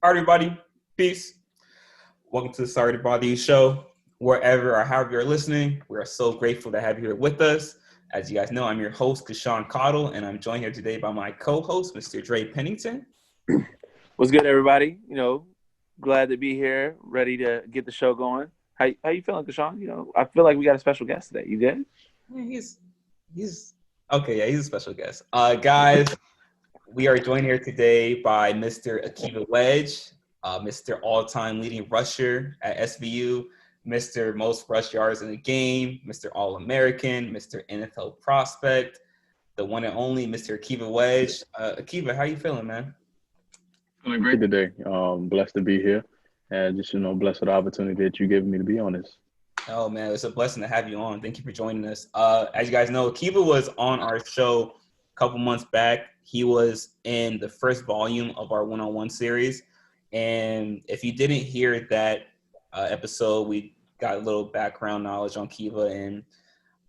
All right, everybody. Peace. Welcome to the Sorry to Bother You show. Wherever or however you're listening, we are so grateful to have you here with us. As you guys know, I'm your host, Kashawn Cottle, and I'm joined here today by my co-host, Mr. Dre Pennington. What's good, everybody? Glad to be here, ready to get the show going. How you feeling, Kashawn? I feel like we got a special guest today. You good? Yeah, he's okay. Yeah, he's a special guest. Guys, we are joined here today by Mr. Akiva Wedge, Mr. All-Time leading rusher at SVU, Mr. Most rush yards in the game, Mr. All-American, Mr. NFL prospect, the one and only Mr. Akiva Wedge. Akiva, how you feeling, man? Feeling great today. Blessed to be here, and just blessed for the opportunity that you gave me to be on this. Oh man, it's a blessing to have you on. Thank you for joining us. As you guys know, Akiva was on our show a couple months back. He was in the first volume of our one-on-one series, and if you didn't hear that episode, we got a little background knowledge on Akiva and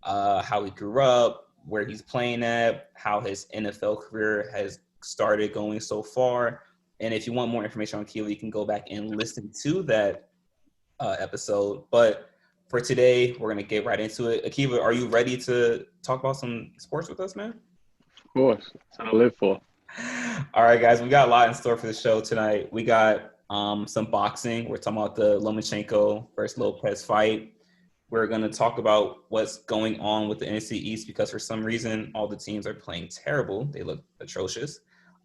how he grew up, where he's playing at, how his NFL career has started going so far. And if you want more information on Akiva, you can go back and listen to that episode. But for today, we're going to get right into it. Akiva, are you ready to talk about some sports with us, man? Of course. That's what I live for. All right, guys, we got a lot in store for the show tonight. We got some boxing. We're talking about the Lomachenko versus Lopez fight. We're going to talk about what's going on with the NFC East because for some reason, all the teams are playing terrible. They look atrocious.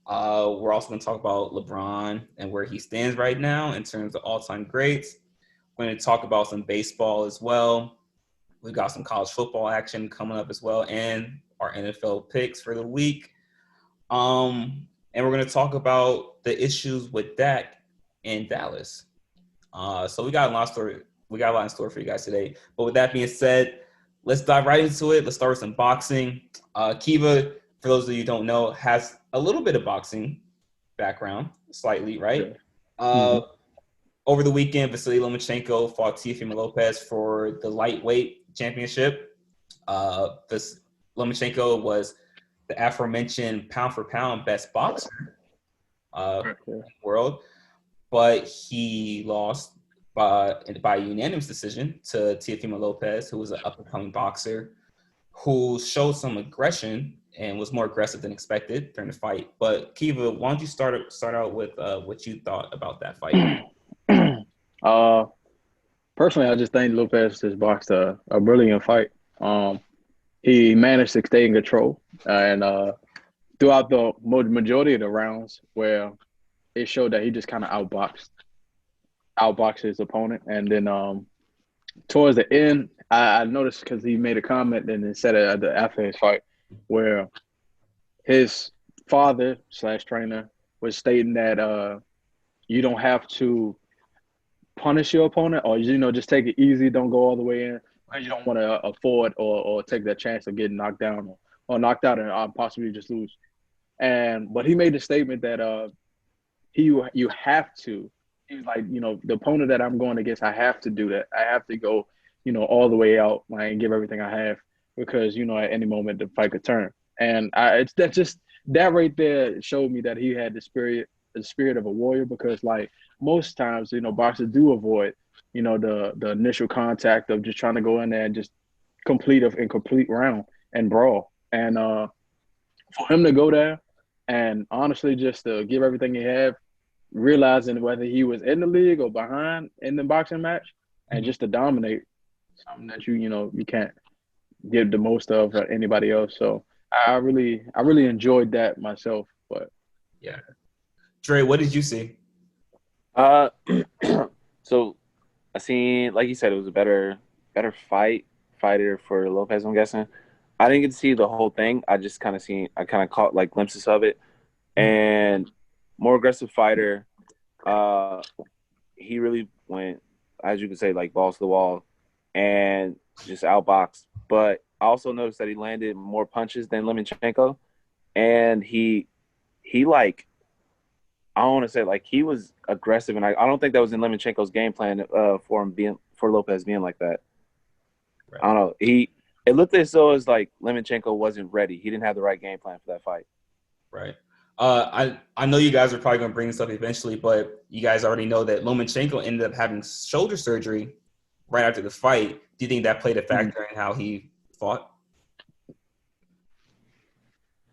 We're also going to talk about LeBron and where he stands right now in terms of all-time greats. We're going to talk about some baseball as well. We've got some college football action coming up as well and our NFL picks for the week. And we're going to talk about the issues with Dak in Dallas. So we got a lot in store for you guys today. But with that being said, let's dive right into it. Let's start with some boxing. Akiva, for those of you who don't know, has a little bit of boxing background, slightly, right? Over the weekend, Vasily Lomachenko fought Teofimo Lopez for the lightweight championship. Lomachenko was the aforementioned pound-for-pound best boxer in the world, but he lost by a unanimous decision to Teofimo Lopez, who was an up-and-coming boxer who showed some aggression and was more aggressive than expected during the fight. But Kiva, why don't you start out with what you thought about that fight? Personally, I just think Lopez just boxed a brilliant fight. He managed to stay in control, and throughout the majority of the rounds, where it showed that he just kind of outboxed his opponent, and then towards the end, I noticed because he made a comment and then said it after his fight, where his father/trainer was stating that you don't have to punish your opponent or just take it easy, don't go all the way in because you don't want to afford or take that chance of getting knocked down or knocked out and possibly just lose. But he made the statement that you have to. He was like, the opponent that I'm going against, I have to do that. I have to go, all the way out and give everything I have because, at any moment the fight could turn. And that right there showed me that he had the spirit of a warrior because, like, most times, boxers do avoid, the initial contact of just trying to go in there and just complete round and brawl. And for him to go there and honestly just to give everything he had, realizing whether he was in the league or behind in the boxing match, and just to dominate something that you can't give the most of anybody else. So I really enjoyed that myself. But yeah, Dre, what did you see? So I seen, like you said, it was a better fighter for Lopez, I'm guessing. I didn't get to see the whole thing. I just kind of caught like glimpses of it. And more aggressive fighter. He really went, as you could say, like balls to the wall and just outboxed. But I also noticed that he landed more punches than Lomachenko. And he like, I don't want to say like he was aggressive, and I don't think that was in Lomachenko's game plan for Lopez being like that. Right. I don't know. It looked as though it's like Lomachenko wasn't ready. He didn't have the right game plan for that fight. Right. I know you guys are probably going to bring this up eventually, but you guys already know that Lomachenko ended up having shoulder surgery right after the fight. Do you think that played a factor in how he fought?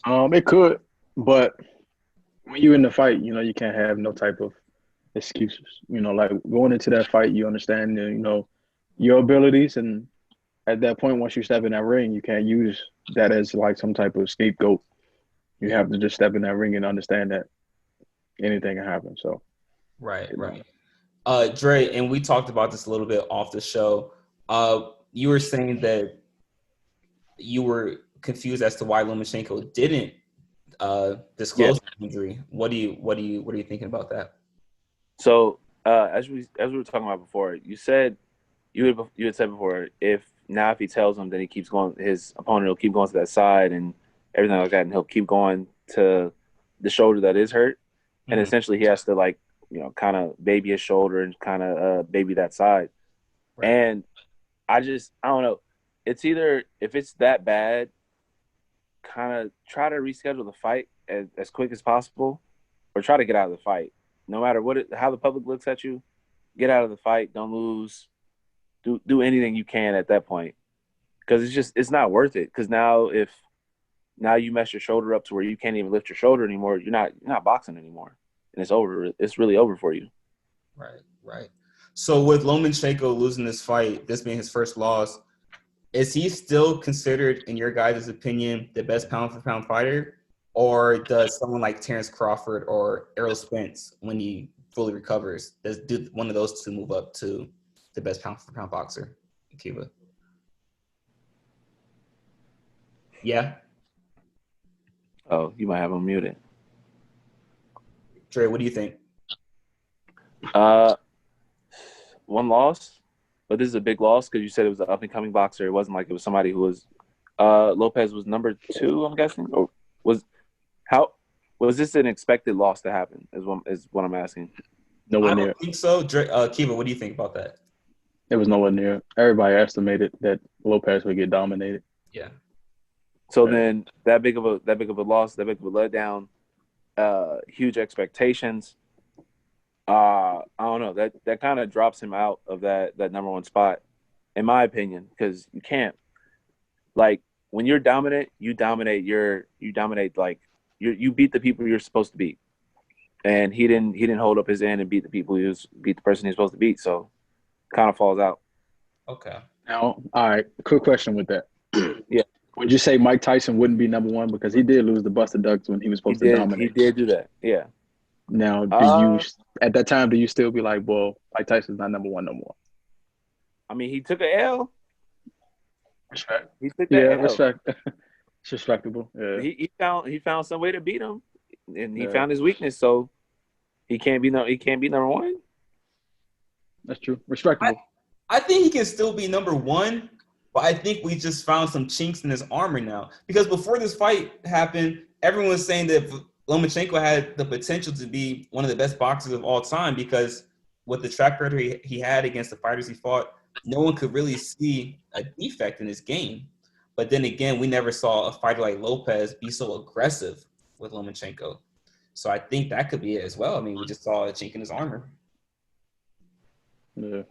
It could, but when you're in the fight, you can't have no type of excuses. Like going into that fight, you understand, your abilities, and at that point, once you step in that ring, you can't use that as like some type of scapegoat. You have to just step in that ring and understand that anything can happen. So, Right. Dre, and we talked about this a little bit off the show. You were saying that you were confused as to why Lomachenko didn't disclose the injury. What are you thinking about that? So as we were talking about before, you had said before, if he tells him, then he keeps going, his opponent will keep going to that side and everything like that, and he'll keep going to the shoulder that is hurt, and essentially he has to kind of baby his shoulder and kind of baby that side. Right. And I don't know. It's either, if it's that bad, kind of try to reschedule the fight as quick as possible, or try to get out of the fight. No matter how the public looks at you, get out of the fight. Don't lose. Do anything you can at that point, because it's not worth it. Because now you mess your shoulder up to where you can't even lift your shoulder anymore, you're not boxing anymore, and it's over. It's really over for you. Right. So with Lomachenko losing this fight, this being his first loss, is he still considered, in your guys' opinion, the best pound for pound fighter? Or does someone like Terrence Crawford or Errol Spence, when he fully recovers, do one of those two move up to the best pound for pound boxer? Akiva? Yeah? Oh, you might have him muted. Dre, what do you think? One loss, but this is a big loss because you said it was an up-and-coming boxer. It wasn't like it was somebody who was Lopez was number 2, I'm guessing? Or was this an expected loss to happen is what I'm asking? Nowhere I near. don't think so. Akiva, what do you think about that? It was nowhere near. Everybody estimated that Lopez would get dominated. Yeah. So then that big of a loss, that big of a letdown, huge expectations. I don't know. That kind of drops him out of that number 1 spot, in my opinion, because you can't, like, when you're dominant, you dominate like you beat the people you're supposed to beat, and he didn't hold up his end and beat the person he's supposed to beat, so kind of falls out. Okay. Now, all right, quick question with that. Yeah. Would you say Mike Tyson wouldn't be number 1 because he did lose the Buster Ducks when he was supposed to dominate? He did do that. Yeah. Now, at that time, do you still be like, well, Mike Tyson's not number 1 no more? I mean, he took an L. Respect. He took that L. Respect. It's respectable. Yeah. He found some way to beat him, and he found his weakness. So he can't be number 1. That's true. Respectable. I think he can still be number 1, but I think we just found some chinks in his armor now. Because before this fight happened, everyone was saying that Lomachenko had the potential to be one of the best boxers of all time, because with the track record he had against the fighters he fought, no one could really see a defect in his game. But then again, we never saw a fighter like Lopez be so aggressive with Lomachenko. So I think that could be it as well. I mean, we just saw a chink in his armor. Yeah.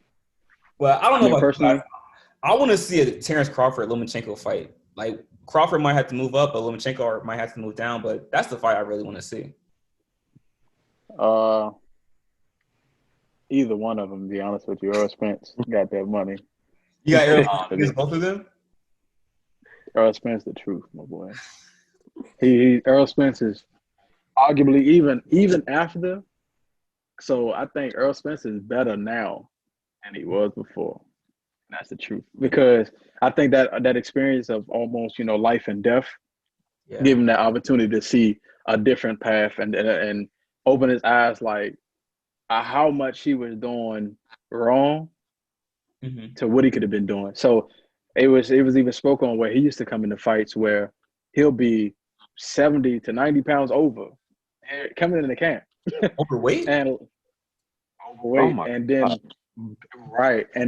Well, I don't know about personally. I want to see a Terrence Crawford Lomachenko fight. Like, Crawford might have to move up, but Lomachenko might have to move down. But that's the fight I really want to see. Either one of them, to be honest with you. Errol Spence got that money. You got Errol against both of them? Errol Spence, the truth, my boy. Errol Spence is arguably even after. So I think Errol Spence is better now than he was before. That's the truth, because I think that experience of almost life and death, give him that opportunity to see a different path and open his eyes, like how much he was doing wrong to what he could have been doing. So it was even spoke on where he used to come into fights where he'll be 70 to 90 pounds over coming in the camp. Overweight? And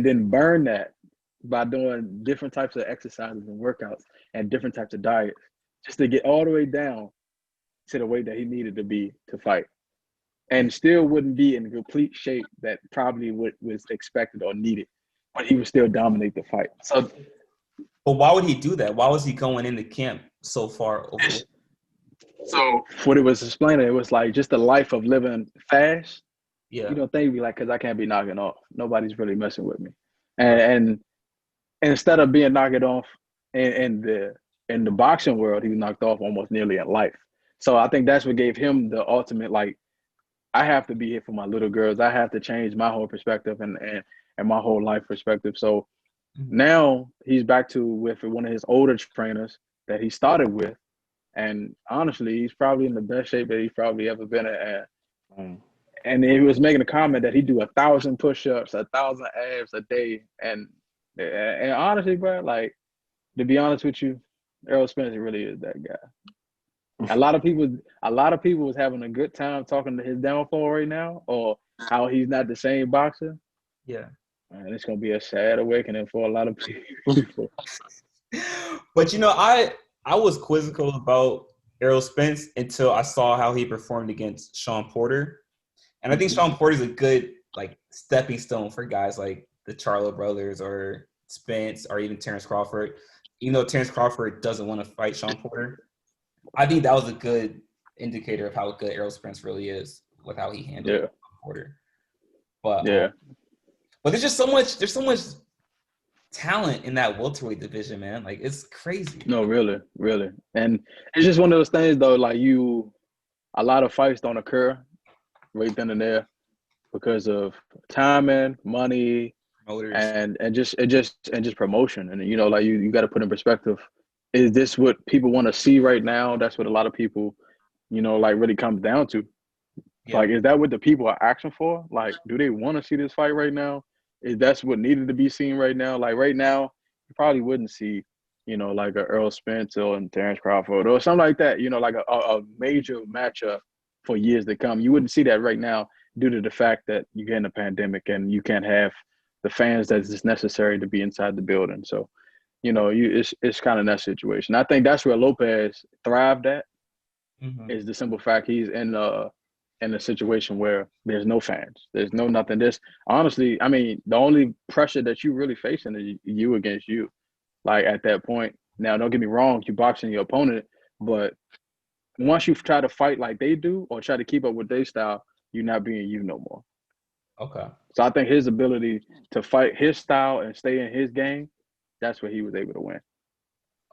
then burn that by doing different types of exercises and workouts and different types of diets just to get all the way down to the weight that he needed to be to fight, and still wouldn't be in complete shape that probably was expected or needed, but he would still dominate the fight. So, but why would he do that? Why was he going into camp so far overweight? so what it was explaining, it was like just the life of living fast. Yeah. You know, things be like, because I can't be knocking off. Nobody's really messing with me, Right. and instead of being knocked off in the boxing world, he was knocked off almost nearly in life. So I think that's what gave him the ultimate, like, I have to be here for my little girls. I have to change my whole perspective and my whole life perspective. So now he's back to with one of his older trainers that he started with, and honestly, he's probably in the best shape that he's probably ever been at. And he was making a comment that he do 1,000 push-ups, 1,000 abs a day, and honestly, bro, like, to be honest with you, Errol Spence really is that guy. A lot of people was having a good time talking to his downfall right now, or how he's not the same boxer. Yeah. Man, it's gonna be a sad awakening for a lot of people. But I was quizzical about Errol Spence until I saw how he performed against Sean Porter, and I think Sean Porter's a good like stepping stone for guys like the Charlo brothers or Spence or even Terrence Crawford. Even though Terrence Crawford doesn't want to fight Sean Porter, I think that was a good indicator of how good Errol Spence really is with how he handled Porter. But but there's so much talent in that welterweight division, man. Like, it's crazy. No, really. And it's just one of those things though, like a lot of fights don't occur right then and there because of timing, money, Promoters. and just promotion. And like you got to put in perspective, is this what people want to see right now? That's what a lot of people, like, really comes down to. Yeah. Like, is that what the people are asking for? Like, do they want to see this fight right now? Is that's what needed to be seen right now? Like, right now, you probably wouldn't see, like a Earl Spence or Terrence Crawford or something like that, like a major matchup for years to come. You wouldn't see that right now due to the fact that you're getting a pandemic and you can't have the fans that is necessary to be inside the building. So, it's kind of that situation. I think that's where Lopez thrived at, is the simple fact he's in a situation where there's no fans, there's no nothing. This honestly, I mean, the only pressure that you really facing is you against you. Like, at that point, now don't get me wrong, you boxing your opponent, but once you try to fight like they do or try to keep up with their style, you're not being you no more. Okay. So I think his ability to fight his style and stay in his game, that's where he was able to win.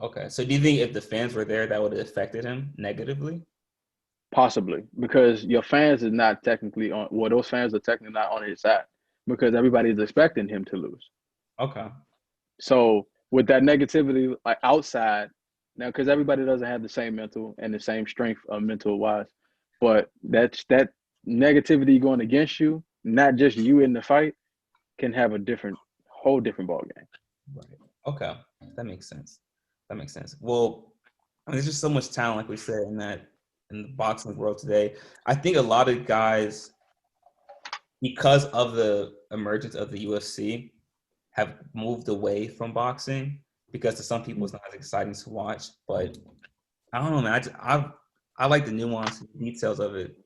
Okay. So do you think if the fans were there, that would have affected him negatively? Possibly, because your fans is not technically on. Well, those fans are technically not on his side because everybody's expecting him to lose. Okay. So with that negativity, like, outside now, because everybody doesn't have the same mental and the same strength, mental wise, but that negativity going against you, not just you in the fight, can have a whole different ball game. Right. Okay. That makes sense. Well, I mean, there's just so much talent, like we said, in the boxing world today. I think a lot of guys, because of the emergence of the UFC, have moved away from boxing because to some people it's not as exciting to watch. But I don't know, man. I like the nuance and details of it.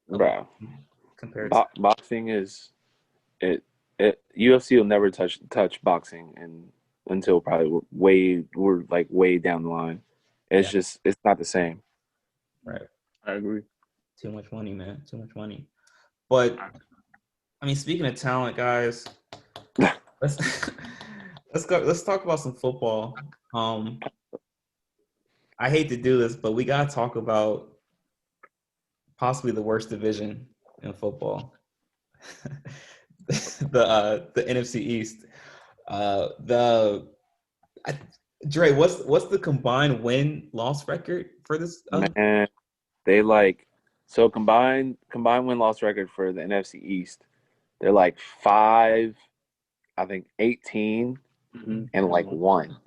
Bro, compared to boxing is it. UFC will never touch boxing until probably we're like way down the line. It's just it's not the same. Right. I agree. Too much money, man. Too much money. But I mean, speaking of talent, guys, let's talk about some football. I hate to do this, but we gotta talk about possibly the worst division in football. the NFC East. Dre, what's the combined win-loss record for this? Man, they combined win-loss record for the NFC East. They're like 5, I think 18, and like 1.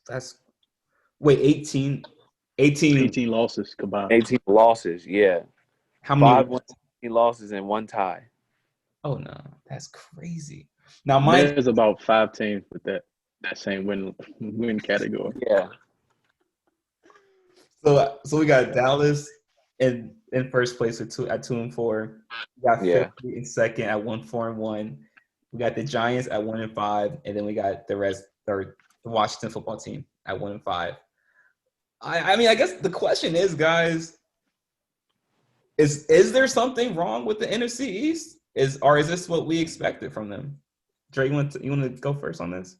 That's 18 losses combined. 18 losses, yeah. How many? 5 wins, 18 losses, and 1 tie. Oh no, that's crazy. Now, there's about 5 teams with that same win category. Yeah. So we got Dallas in first place at 2-4. We got Yeah. Philly in second at 1-4-1. We got the Giants at 1-5, and then we got the rest, or the Washington football team at 1-5. I mean, I guess the question is, guys, is there something wrong with the NFC East? Or is this what we expected from them? Dre, you want to go first on this?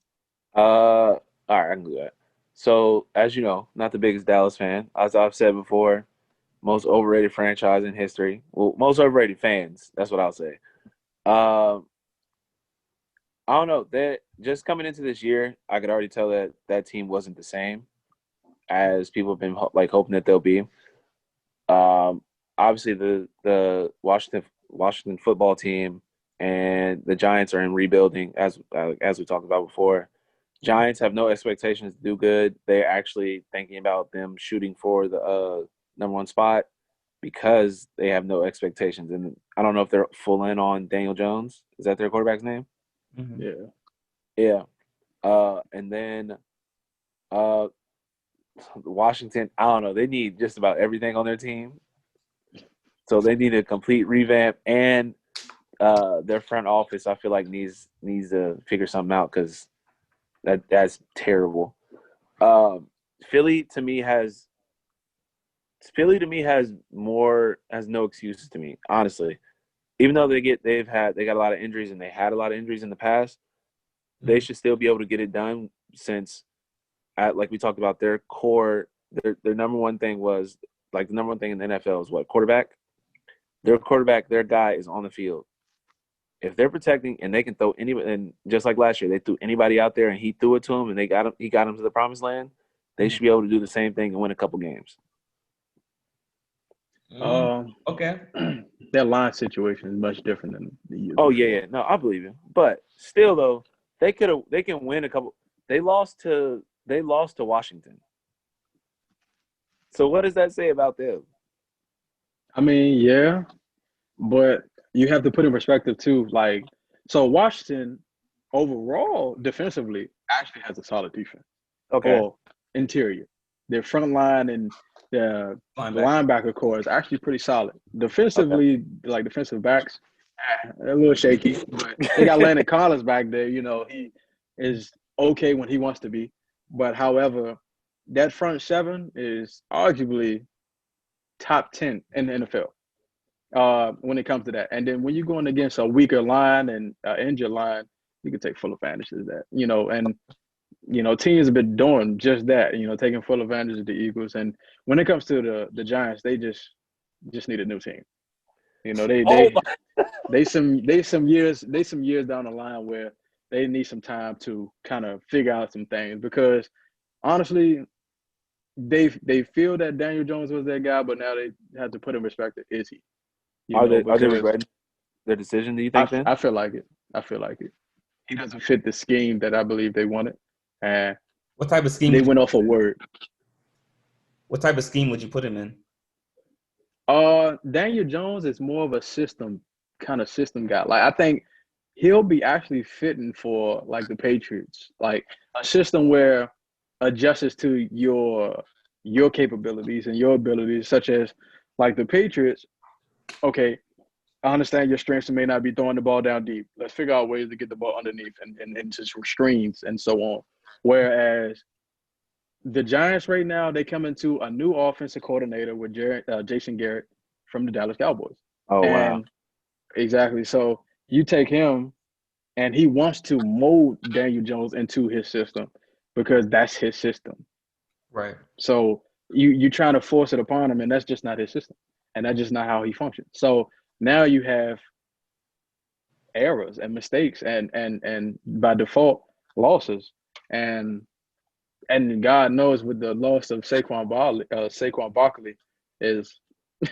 All right, I can do that. So, as you know, not the biggest Dallas fan. As I've said before, most overrated franchise in history. Well, most overrated fans. That's what I'll say. I don't know. That just coming into this year, I could already tell that that team wasn't the same as people have been hoping that they'll be. Obviously, the Washington football team and the Giants are in rebuilding, as we talked about before. Giants have no expectations to do good. They're actually thinking about them shooting for the number one spot because they have no expectations. And I don't know if they're full in on Daniel Jones. Is that their quarterback's name? Mm-hmm. Yeah. Yeah. And then Washington, I don't know. They need just about everything on their team. So they need a complete revamp, and their front office, I feel like, needs to figure something out because that's terrible. Philly to me has no excuses to me, honestly. Even though they got a lot of injuries and they had a lot of injuries in the past, they should still be able to get it done since, like we talked about, their core, their number one thing was, like, the number one thing in the NFL is what? Quarterback. Their quarterback, their guy is on the field. If they're protecting and they can throw anybody, and just like last year, they threw anybody out there and he threw it to him and he got him to the promised land, they should be able to do the same thing and win a couple games. Okay. Their line situation is much different than the years. Oh yeah. No, I believe you. But still, though, they can win a couple. They lost to Washington. So what does that say about them? I mean, yeah, but you have to put in perspective too. Like, so Washington overall defensively actually has a solid defense. Okay. Or interior, their front line and the linebacker core is actually pretty solid. Defensively, like defensive backs, a little shaky, but they got Landon Collins back there. You know, he is okay when he wants to be. But however, that front seven is arguably top 10 in the NFL when it comes to that. And then when you're going against a weaker line and injured line, you can take full advantage of that. You know, and teams have been doing just that. You know, taking full advantage of the Eagles. And when it comes to the Giants, they just need a new team. You know, they some years down the line where they need some time to kind of figure out some things, because honestly, they feel that Daniel Jones was that guy, but now they have to put in perspective, is he? Are they regretting their decision, do you think, then? I feel like it. He doesn't fit the scheme that I believe they wanted. And what type of scheme? They went off a word. What type of scheme would you put him in? Daniel Jones is more of a system guy. Like, I think he'll be actually fitting for, like, the Patriots, like a system where adjusts to your capabilities and your abilities, such as, like, the Patriots. Okay, I understand your strengths may not be throwing the ball down deep. Let's figure out ways to get the ball underneath and into screens and so on. Whereas the Giants right now, they come into a new offensive coordinator with Jason Garrett from the Dallas Cowboys. Oh, wow. Exactly. So you take him, and he wants to mold Daniel Jones into his system because that's his system. Right. So you trying to force it upon him, and that's just not his system. And that's just not how he functions. So now you have errors and mistakes and by default losses. And God knows, with the loss of Saquon Barkley is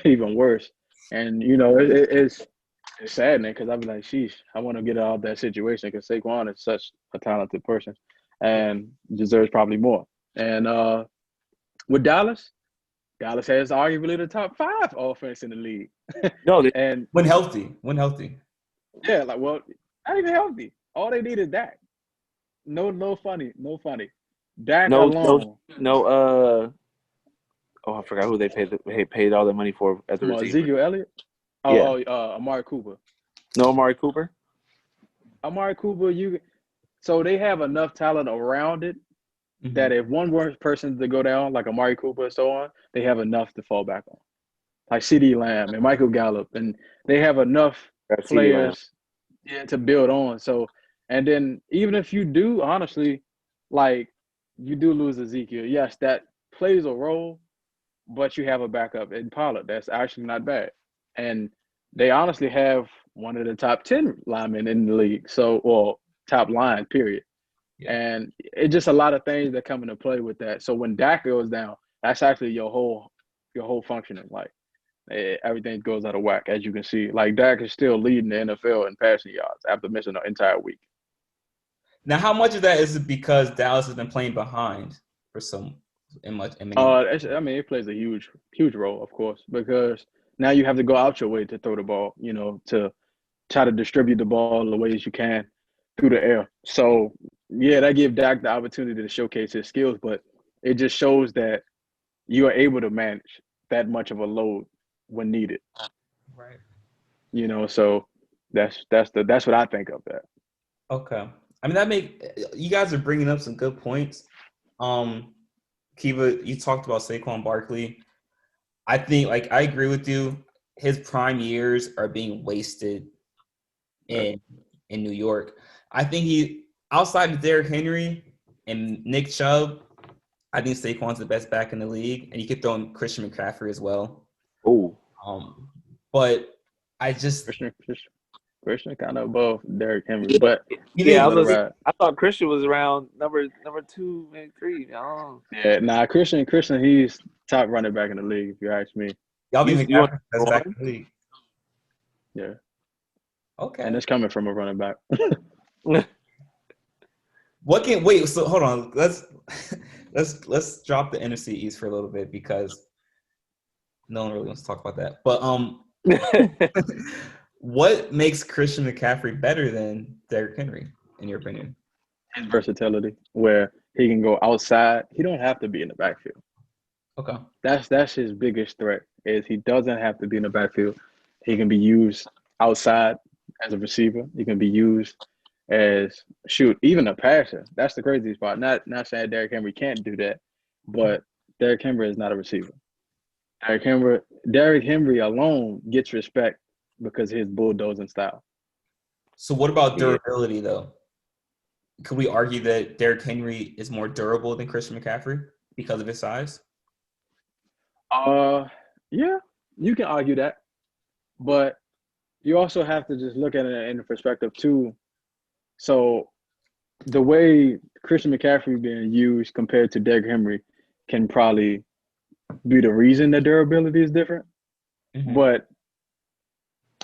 even worse. And, it's saddening, because I'd be like, sheesh, I want to get out of that situation, because Saquon is such a talented person and deserves probably more. And with Dallas has arguably the top 5 offense in the league. No, and when healthy. Yeah, like, well, not even healthy. All they need is Dak. No funny. Dak alone. I forgot who they paid all the money for as a receiver. Ezekiel Elliott? Yeah. Amari Cooper. No Amari Cooper? Amari Cooper, so they have enough talent around it that if one worse person to go down, like Amari Cooper and so on, they have enough to fall back on. Like CeeDee Lamb and Michael Gallup, and they have enough players to build on. So, and then even if you do, honestly, like you do lose Ezekiel, yes, that plays a role, but you have a backup in Pollard. That's actually not bad. And they honestly have one of the top 10 linemen in the league. So, or top line, period. Yeah. And it's just a lot of things that come into play with that. So when Dak goes down, that's actually your whole functioning. Like everything goes out of whack, as you can see. Like Dak is still leading the NFL in passing yards after missing an entire week. Now, how much of that is it because Dallas has been playing behind for some? I mean, it plays a huge role, of course, because now you have to go out your way to throw the ball, to try to distribute the ball the ways you can through the air. So, yeah, that gives Dak the opportunity to showcase his skills, but it just shows that you are able to manage that much of a load when needed. Right. So that's what I think of that. Okay. I mean, you guys are bringing up some good points. Kiva, you talked about Saquon Barkley. I think, I agree with you. His prime years are being wasted in New York. I think outside of Derrick Henry and Nick Chubb, I think Saquon's the best back in the league, and you could throw in Christian McCaffrey as well. Oh. But I just Christian kind of above Derrick Henry, but I thought Christian was around number 2, maybe 3. Oh. Yeah, Christian, he's top running back in the league, if you ask me. Y'all think McCaffrey's best back in the league? Yeah. Okay. And it's coming from a running back. So hold on. Let's drop the NFC East for a little bit because no one really wants to talk about that. But what makes Christian McCaffrey better than Derrick Henry, in your opinion? His versatility, where he can go outside. He don't have to be in the backfield. Okay. That's his biggest threat, is he doesn't have to be in the backfield. He can be used outside as a receiver. He can be used as even a passer. That's the craziest part. Not saying Derrick Henry can't do that, but Derrick Henry is not a receiver. Derrick Henry alone gets respect because of his bulldozing style. So what about durability, though? Could we argue that Derrick Henry is more durable than Christian McCaffrey because of his size? Yeah, you can argue that. But you also have to just look at it in the perspective, too. So the way Christian McCaffrey being used compared to Derrick Henry can probably be the reason that durability is different. Mm-hmm. But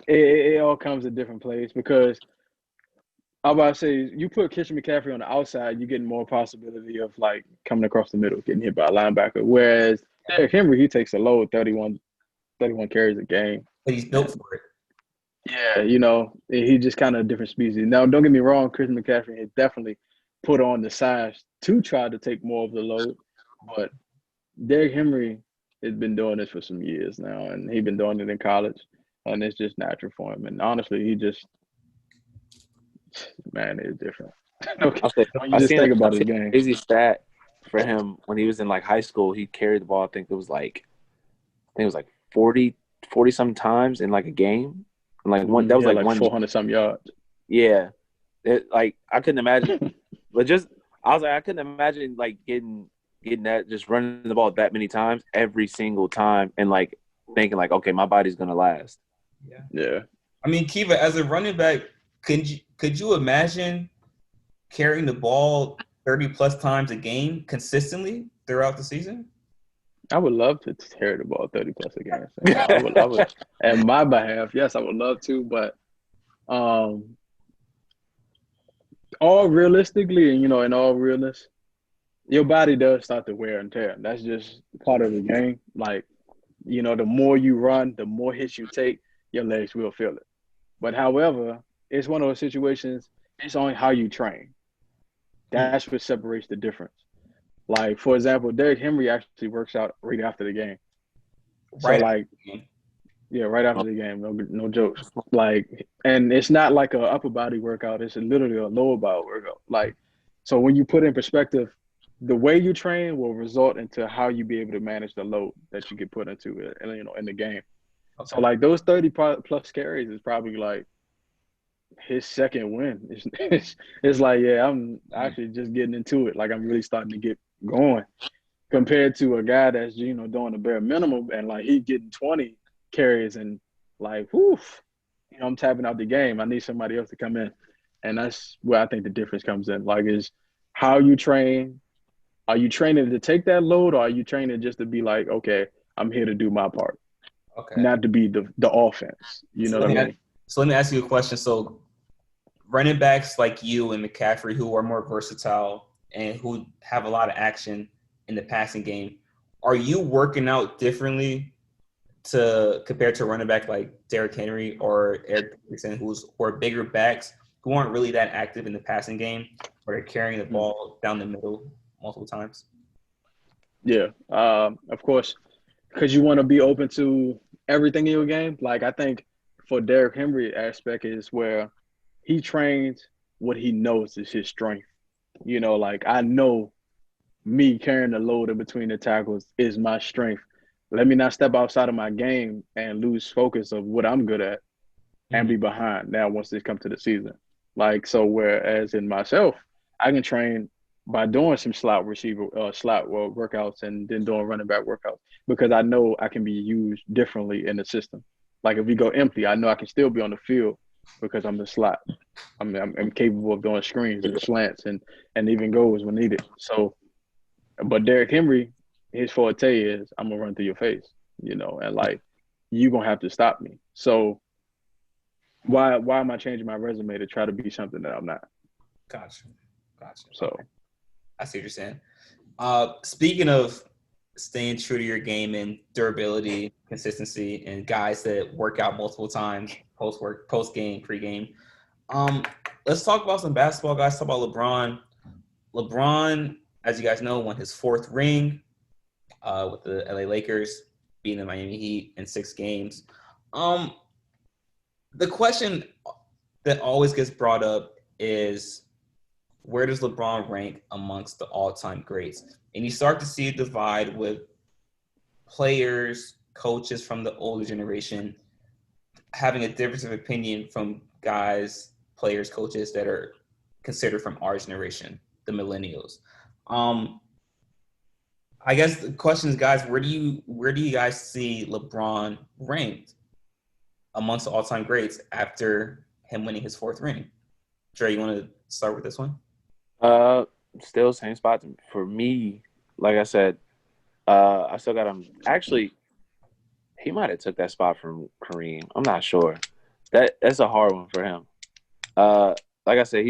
it all comes at different plays, because I'm about to say, you put Christian McCaffrey on the outside, you're getting more possibility of coming across the middle, getting hit by a linebacker. Whereas Derrick Henry, he takes a load, 31 carries a game. But he's built for it. Yeah, he just kind of a different species. Now, don't get me wrong, Christian McCaffrey has definitely put on the size to try to take more of the load. But Derrick Henry has been doing this for some years now, and he's been doing it in college, and it's just natural for him. And honestly, it's different. I just think about his game. Crazy stat for him when he was in high school. He carried the ball. I think it was 40 some times in a game. And one that was 400 some yards. Yeah, I couldn't imagine. But I couldn't imagine getting that, just running the ball that many times every single time, and thinking okay, my body's gonna last. Yeah. I mean, Kiva, as a running back, could you imagine carrying the ball 30 plus times a game consistently throughout the season? I would love to carry the ball 30 plus a game. I would, on my behalf, yes, I would love to, but all realistically, and in all realness, your body does start to wear and tear. That's just part of the game. The more you run, the more hits you take, your legs will feel it. But however, it's one of those situations, it's only how you train. That's what separates the difference. Like, for example, Derrick Henry actually works out right after the game. So, Right. like, yeah, right after the game, no jokes. Like, and it's not like a upper body workout; it's literally a lower body workout. Like, so when you put in perspective, the way you train will result into how you be able to manage the load that you get put into it, and in the game. So, Okay. like those 30 plus carries is probably like his second win. It's like, yeah, I'm actually just getting into it. Like, I'm really starting to get going compared to a guy that's doing the bare minimum and like he getting 20 carries and like, whew, I'm tapping out the game. I need somebody else to come in, and that's where I think the difference comes in. Like, is how you train. Are you training to take that load, or are you training just to be like, okay, I'm here to do my part, Okay. not to be the offense? You So know what I mean? let me ask you a question. So running backs like you and McCaffrey, who are more versatile and who have a lot of action in the passing game, are you working out differently to compared to a running back like Derrick Henry or Eric Dickerson, who are bigger backs who aren't really that active in the passing game, or they're carrying the ball down the middle multiple times? Yeah. Of course, because you want to be open to everything in your game. Like, I think for Derrick Henry aspect is where he trains what he knows is his strength. Like, I know me carrying the load in between the tackles is my strength. Let me not step outside of my game and lose focus of what I'm good at and be behind now once they come to the season. Like, so whereas in myself, I can train by doing some slot workouts and then doing running back workouts because I know I can be used differently in the system. Like, if we go empty, I know I can still be on the field because I'm the slot. I'm capable of doing screens and slants and even goals when needed. So, but Derrick Henry, his forte is I'm gonna run through your face, and like you gonna have to stop me. So why am I changing my resume to try to be something that I'm not? Gotcha. So Okay. I see what you're saying. Speaking of staying true to your game and durability, consistency, and guys that work out multiple times post game, pre game. Um, let's talk about some basketball guys. Talk about LeBron. LeBron, as you guys know, won his fourth ring with the LA Lakers, beating the Miami Heat in 6 games. Um, the question that always gets brought up is, where does LeBron rank amongst the all-time greats? And you start to see a divide with players, coaches from the older generation having a difference of opinion from guys, players, coaches that are considered from our generation, the millennials. Um, I guess the question is, guys, where do you guys see LeBron ranked amongst the all-time greats after him winning his 4th ring? Dre, you want to start with this one? Still same spot for me. Like I said, I still got him. Actually, he might have took that spot from Kareem. I'm not sure. That's a hard one for him. Like I said,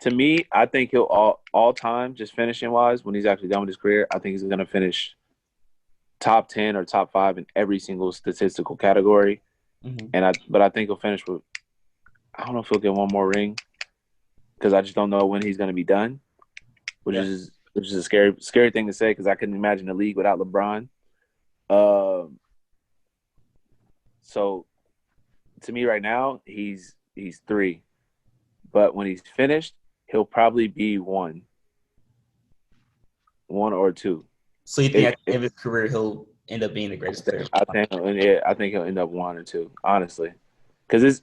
to me. I think he'll all time just finishing wise when he's actually done with his career. I think he's gonna finish top 10 or top 5 in every single statistical category. But I think he'll finish with. I don't know if he'll get one more ring because I just don't know when he's gonna be done, which is a scary thing to say because I couldn't imagine a league without LeBron. So to me right now, he's 3. But when he's finished, he'll probably be 1 or 2. So you think at the end of his career he'll end up being the greatest player? I think he'll end up 1 or 2, honestly. Because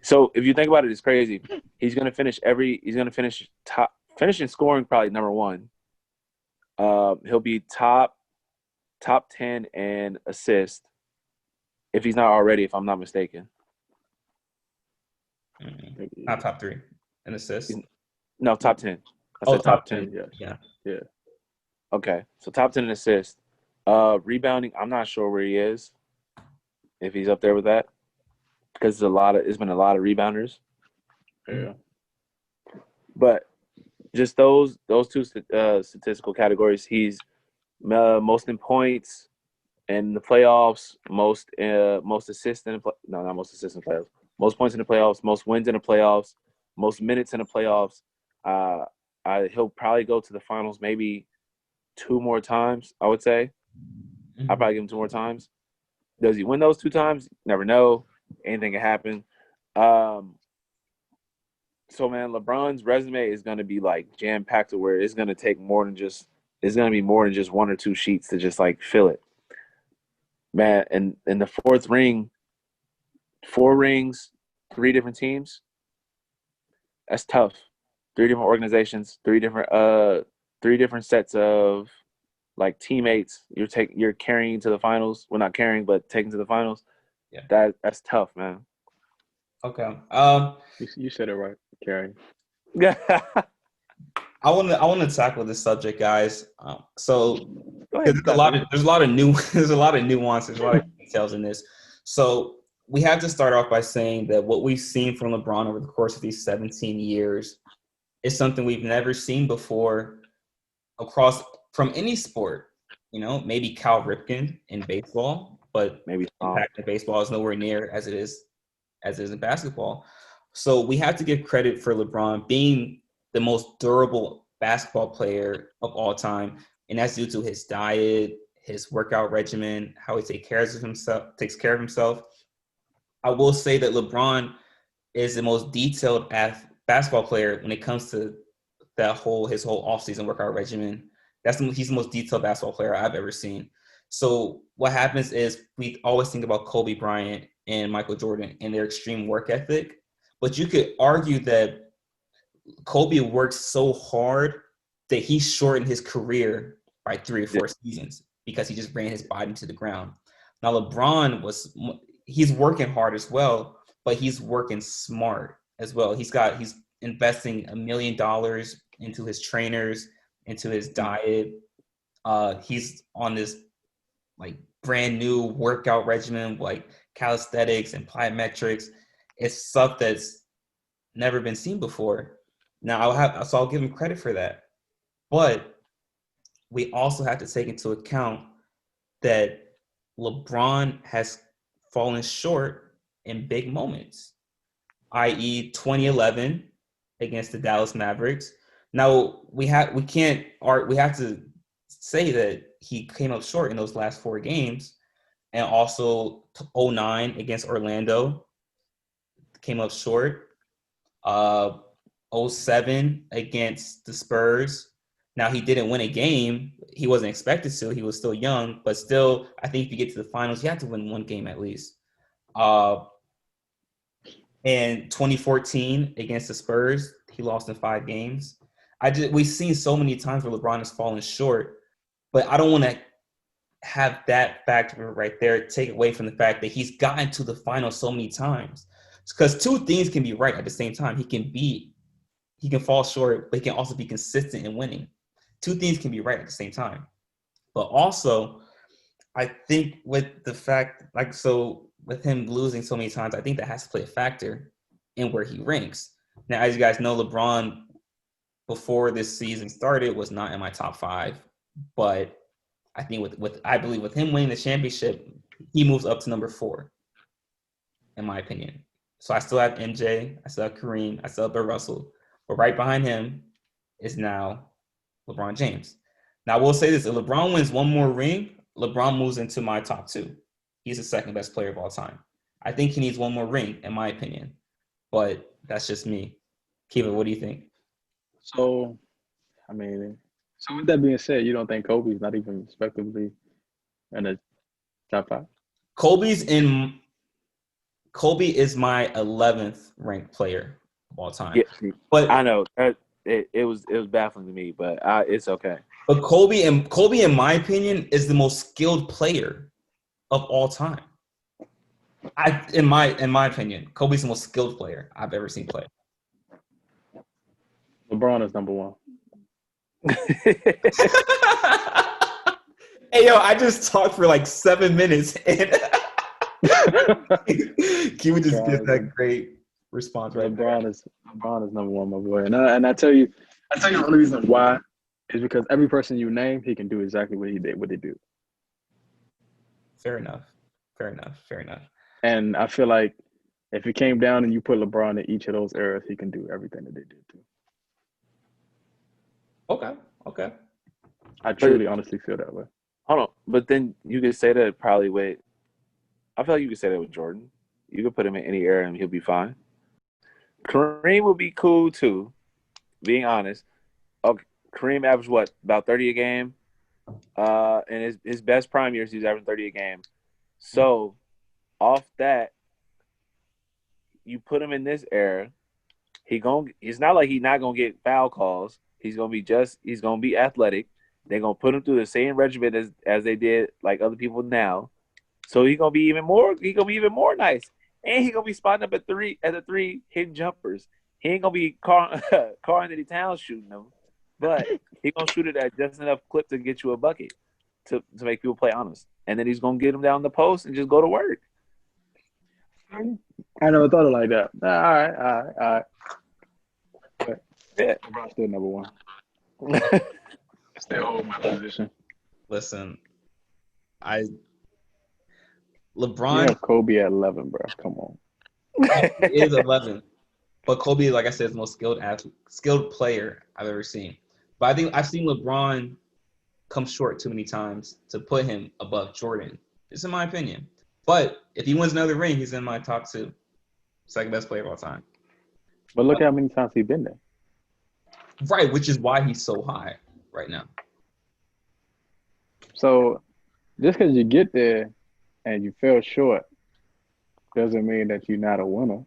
so if you think about it, it's crazy. He's gonna finish finishing scoring probably number 1. He'll be top 10 in assist if he's not already, if I'm not mistaken. Not top 3 in assists. No, top 10. I said top 10. Yeah. Okay, so top 10 in assists. Rebounding, I'm not sure where he is. If he's up there with that, because it's been a lot of rebounders. Yeah. But just those 2 statistical categories, he's most in points in the playoffs, most assists in not most assists in the playoffs, most points in the playoffs, most wins in the playoffs, most minutes in the playoffs. He'll probably go to the finals maybe 2 more times, I would say. Mhm. I'll probably give him 2 more times. Does he win those 2 times? Never know. Anything can happen. So man, LeBron's resume is gonna be like jam packed to where it's gonna take more than just it's gonna be more than just 1 or 2 sheets to just like fill it. Man, and the fourth ring, 4 rings, 3 different teams. That's tough. 3 different organizations, 3 different sets of like teammates. You're carrying to the finals. Well, not carrying, but taking to the finals. Yeah. That's tough, man. Okay. You said it right, Carrie. Yeah. I want to tackle this subject, guys. So Go ahead. there's a lot of there's a lot of there's a lot of nuance, there's a lot of details in this. So we have to start off by saying that what we've seen from LeBron over the course of these 17 years is something we've never seen before across from any sport. You know, maybe Cal Ripken in baseball, but Maybe impact in baseball is nowhere near as it is in basketball. So we have to give credit for LeBron being the most durable basketball player of all time, and that's due to his diet, his workout regimen, how he takes care of himself. I will say that LeBron is the most detailed basketball player when it comes to his whole offseason workout regimen. He's the most detailed basketball player I've ever seen. So what happens is we always think about Kobe Bryant and Michael Jordan and their extreme work ethic, but you could argue that Kobe worked so hard that he shortened his career by 3 or 4 seasons because he just ran his body to the ground. Now LeBron he's working hard as well, but he's working smart as well. He's investing $1 million into his trainers, into his diet. He's on this like brand new workout regimen, like calisthenics and plyometrics. It's stuff that's never been seen before. Now I'll give him credit for that, but we also have to take into account that LeBron has fallen short in big moments, i.e., 2011 against the Dallas Mavericks. Now we have to say that he came up short in those last 4 games, and also 2009 against Orlando came up short. 2007 against the Spurs. Now he didn't win a game. He wasn't expected to. He was still young, but still, I think if you get to the finals, you have to win 1 game at least. And 2014 against the Spurs, he lost in 5 games. We've seen so many times where LeBron has fallen short, but I don't want to have that factor right there take away from the fact that he's gotten to the final so many times. Because 2 things can be right at the same time. He can fall short, but he can also be consistent in winning. 2 things can be right at the same time. But also, I think with the fact, with him losing so many times, I think that has to play a factor in where he ranks. Now, as you guys know, LeBron, before this season started, was not in my top 5. But I think I believe with him winning the championship, he moves up to number 4, in my opinion. So I still have MJ, I still have Kareem, I still have Bill Russell. But right behind him is now LeBron James. Now, I will say this. If LeBron wins 1 more ring, LeBron moves into my top 2. He's the second best player of all time. I think he needs 1 more ring, in my opinion. But that's just me. Kiva, what do you think? So, with that being said, you don't think Kobe's not even respectively in the top 5? Kobe is my 11th ranked player of all time. Yeah, but I know it was baffling to me, but it's okay. But Kobe, in my opinion, is the most skilled player of all time. In my opinion, Kobe's the most skilled player I've ever seen play. LeBron is number 1. Hey, yo, I just talked for like 7 minutes, and Kiva just gives that great response right LeBron there. LeBron is number 1, my boy. And I tell you the only reason why is because every person you name, he can do exactly what they do. Fair enough. And I feel like if it came down and you put LeBron in each of those eras, he can do everything that they did too. Okay. I truly, honestly feel that way. Hold on, but then you could say that probably with. I feel like you could say that with Jordan. You could put him in any era and he'll be fine. Kareem would be cool too. Being honest, okay, Kareem averaged what, about 30 a game. In his best prime years, he was averaging 30 a game. So off that, you put him in this era. It's not like he's not gonna get foul calls. He's gonna be athletic. They're gonna put him through the same regimen as they did like other people now. So he's gonna be even more nice. And he's gonna be spotting up at the three hitting jumpers. He ain't gonna be Carl Anthony Towns shooting them, but he's gonna shoot it at just enough clip to get you a bucket to make people play honest. And then he's gonna get them down the post and just go to work. I never thought of it like that. All right. But Yeah. LeBron's still number one. Still hold my position. Listen, You LeBron have Kobe at 11, bro. Come on. is 11, but Kobe, like I said, is the most skilled player I've ever seen. But I think I've seen LeBron come short too many times to put him above Jordan. It's in my opinion. But if he wins another ring, he's in my top 2. Second best player of all time. But look how many times he's been there. Right, which is why he's so high right now. So just because you get there and you fell short doesn't mean that you're not a winner.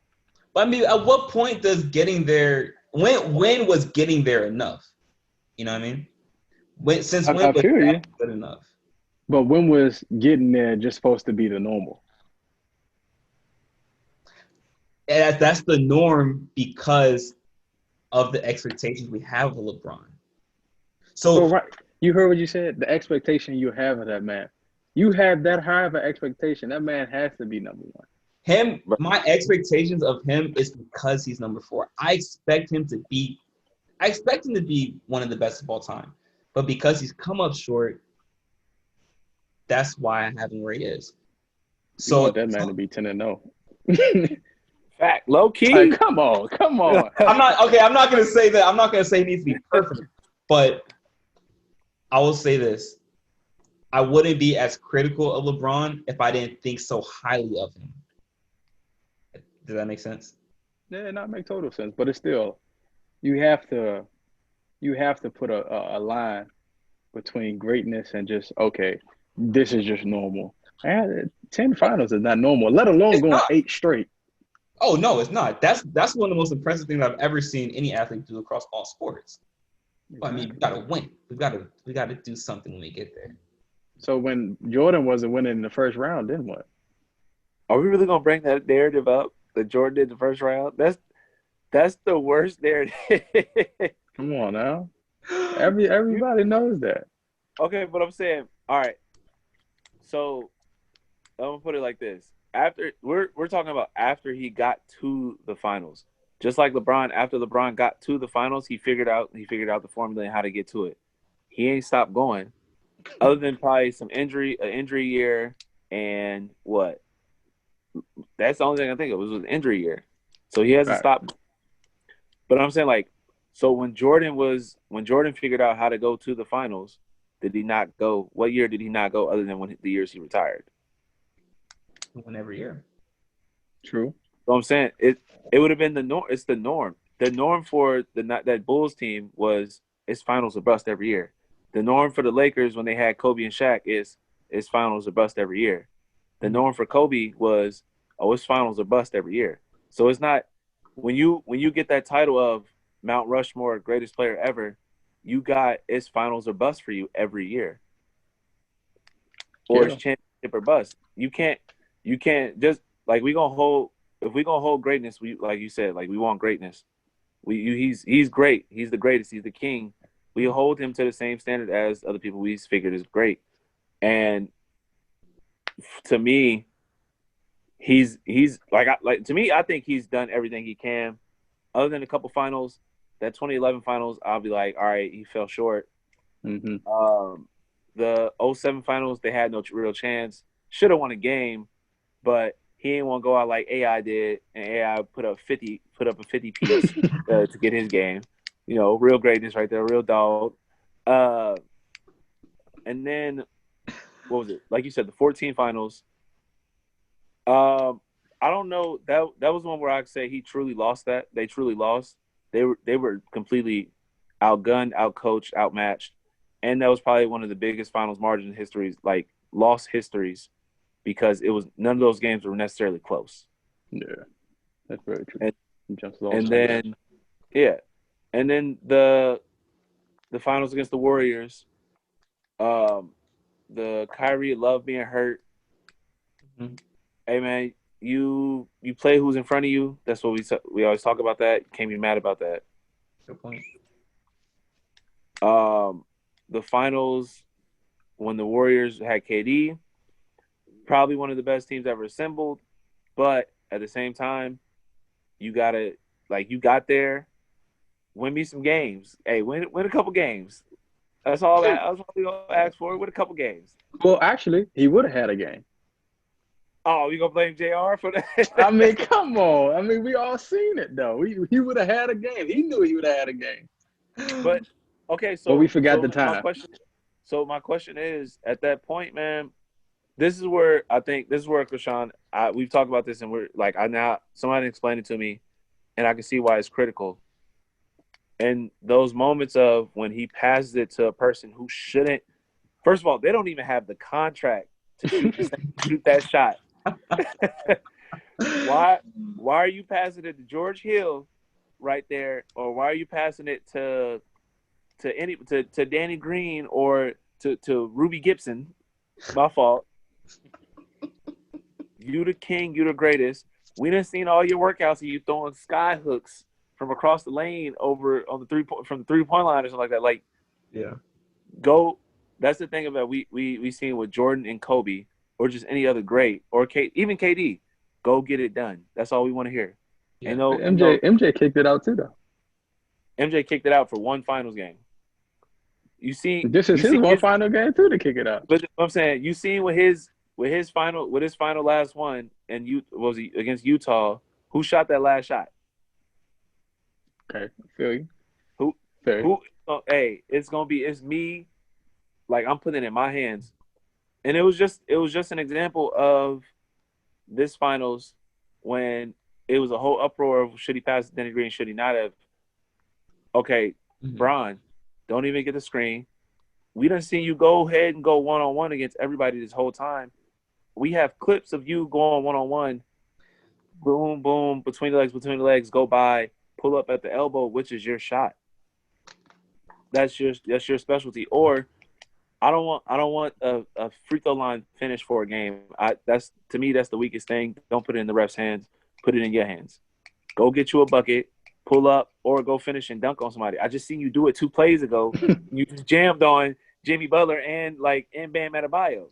But I mean, at what point does getting there? When was getting there enough? You know what I mean? When was that good enough? But when was getting there just supposed to be the normal? And that's the norm because of the expectations we have of LeBron. So right, you heard what you said. The expectation you have of that man. You have that high of an expectation. That man has to be number one. My expectations of him is because he's number 4. I expect him to be one of the best of all time. But because he's come up short, that's why I have him where he is. So you want that man to be 10-0. Fact, low key. Like, come on. I'm not gonna say that. I'm not gonna say he needs to be perfect, but I will say this. I wouldn't be as critical of LeBron if I didn't think so highly of him. Does that make sense? Yeah, that makes total sense. But it's still, you have to put a line between greatness and just, okay, this is just normal. And 10 finals is not normal, let alone going 8 straight. Oh no, it's not. That's one of the most impressive things I've ever seen any athlete do across all sports. Exactly. I mean, we gotta win. We gotta do something when we get there. So when Jordan wasn't winning in the first round, then what? Are we really gonna bring that narrative up that Jordan did the first round? That's the worst narrative. Come on now. Everybody knows that. Okay, but I'm saying, all right. So I'm gonna put it like this. After we're talking about after he got to the finals. Just like LeBron, after LeBron got to the finals, he figured out the formula and how to get to it. He ain't stopped going. Other than probably an injury year, and what? That's the only thing I think of was an injury year. So he hasn't stopped. But I'm saying, like, so when Jordan figured out how to go to the finals, did he not go? What year did he not go other than the years he retired? Win every year. True. So I'm saying it would have been the norm. It's the norm. The norm for that Bulls team was it's finals or bust every year. The norm for the Lakers when they had Kobe and Shaq is finals or bust every year. The norm for Kobe was it's finals or bust every year. So it's not when you get that title of Mount Rushmore greatest player ever, you got it's finals or bust for you every year. Or it's championship or bust. You can't just like if we gonna hold greatness, we like you said, like we want greatness. He's great. He's the greatest. He's the king. We hold him to the same standard as other people we figured is great. And to me, he's to me, I think he's done everything he can. Other than a couple finals, that 2011 finals, I'll be like, all right, he fell short. Mm-hmm. The 2007 finals, they had no real chance. Should have won a game, but he didn't want to go out like AI did, and AI put up a 50 piece to get his game. You know, real greatness right there, real dog. and then what was it? Like you said, the 14 finals. I don't know. That was one where I could say he truly lost that. They truly lost. They were completely outgunned, outcoached, outmatched. And that was probably one of the biggest finals margin histories, like lost histories, because it was none of those games were necessarily close. Yeah, that's very true. And then the finals against the Warriors, the Kyrie Love being hurt. Mm-hmm. Hey man, you play who's in front of you. That's what we always talk about. That can't be mad about that. Good point. The finals when the Warriors had KD, probably one of the best teams ever assembled. But at the same time, you got there, win me some games. Hey, win a couple games. That's all we gonna ask for. Win a couple games. Well, actually, he would have had a game. Oh, you gonna blame JR for that? I mean, come on. I mean, we all seen it though. He would have had a game. He knew he would have had a game. But okay, so we forgot the time. My question is, at that point, man, this is where Krishan, we've talked about this, and we're like, somebody explained it to me, and I can see why it's critical. And those moments of when he passes it to a person who shouldn't, first of all, they don't even have the contract to shoot that shot. Why are you passing it to George Hill right there, or why are you passing it to Danny Green or to Ruby Gibson? My fault. You the king, you the greatest. We done seen all your workouts of you throwing sky hooks from across the lane over on from the 3-point line or something like that. Like, yeah, go. That's the thing about we seen with Jordan and Kobe, or just any other great, or even KD. Go get it done. That's all we want to hear. Yeah. MJ kicked it out too, though. MJ kicked it out for one finals game. You see, this is his one final game too to kick it out. But I'm saying, you seen with his final last one, and was he against Utah? Who shot that last shot? Okay, I feel you. Who? Hey, it's me. Like, I'm putting it in my hands, and it was just an example of this finals when it was a whole uproar of should he pass Danny Green, should he not have? Okay, Bron, don't even get the screen. We done seen you go ahead and go one-on-one against everybody this whole time. We have clips of you going one-on-one, boom, boom, between the legs, go by, pull up at the elbow, which is your shot. That's your specialty. Or I don't want a free throw line finish for a game. To me, that's the weakest thing. Don't put it in the ref's hands. Put it in your hands. Go get you a bucket, pull up, or go finish and dunk on somebody. I just seen you do it 2 plays ago. You just jammed on Jimmy Butler and Bam Adebayo.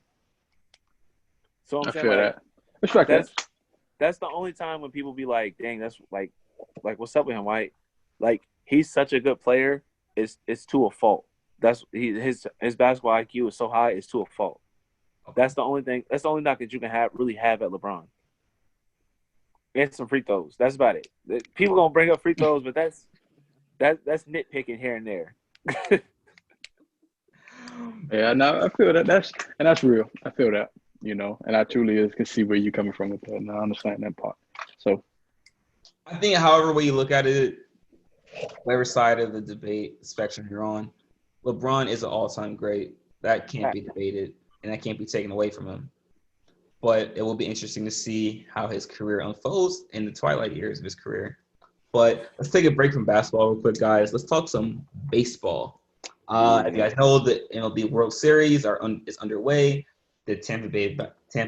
So I'm saying, that. Respect that. That's the only time when people be like, dang, that's like what's up with him, White? Like, he's such a good player. It's to a fault. His basketball IQ is so high, it's to a fault. That's the only thing. That's the only knock that you can really have at LeBron. And some free throws. That's about it. People gonna bring up free throws, but that's nitpicking here and there. Yeah, no, I feel that. That's real. I feel that, and I truly can see where you're coming from with that, and I understand that part. So, I think, however way you look at it, whatever side of the debate spectrum you're on, LeBron is an all-time great. That can't be debated, and that can't be taken away from him. But it will be interesting to see how his career unfolds in the twilight years of his career. But let's take a break from basketball real quick, guys. Let's talk some baseball. As you guys know, the MLB World Series is underway. The Tampa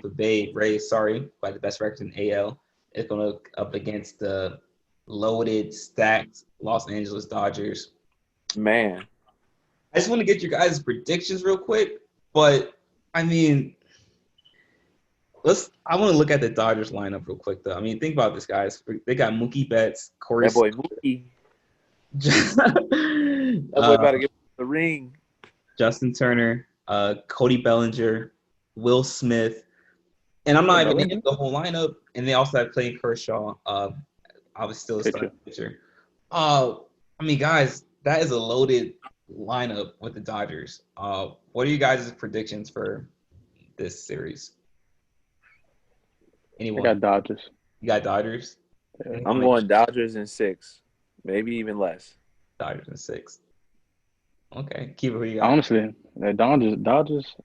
Bay Rays, by the best record in AL, is going up against the loaded, stacked Los Angeles Dodgers. Man, I just want to get your guys' predictions real quick. But I mean, I want to look at the Dodgers lineup real quick, though. I mean, think about this, guys. They got Mookie Betts, Corey. That boy Mookie. That boy about to get the ring. Justin Turner, Cody Bellinger, Will Smith, and I'm not even naming the whole lineup. And they also have Clayton Kershaw. Obviously, still a starting pitcher. I mean, guys, that is a loaded lineup with the Dodgers. What are you guys' predictions for this series? I Anyone? got Dodgers. You got Dodgers? Yeah. I'm going Dodgers in 6, maybe even less. Dodgers in 6. Okay. Kiva, who you got? Honestly, the Dodgers.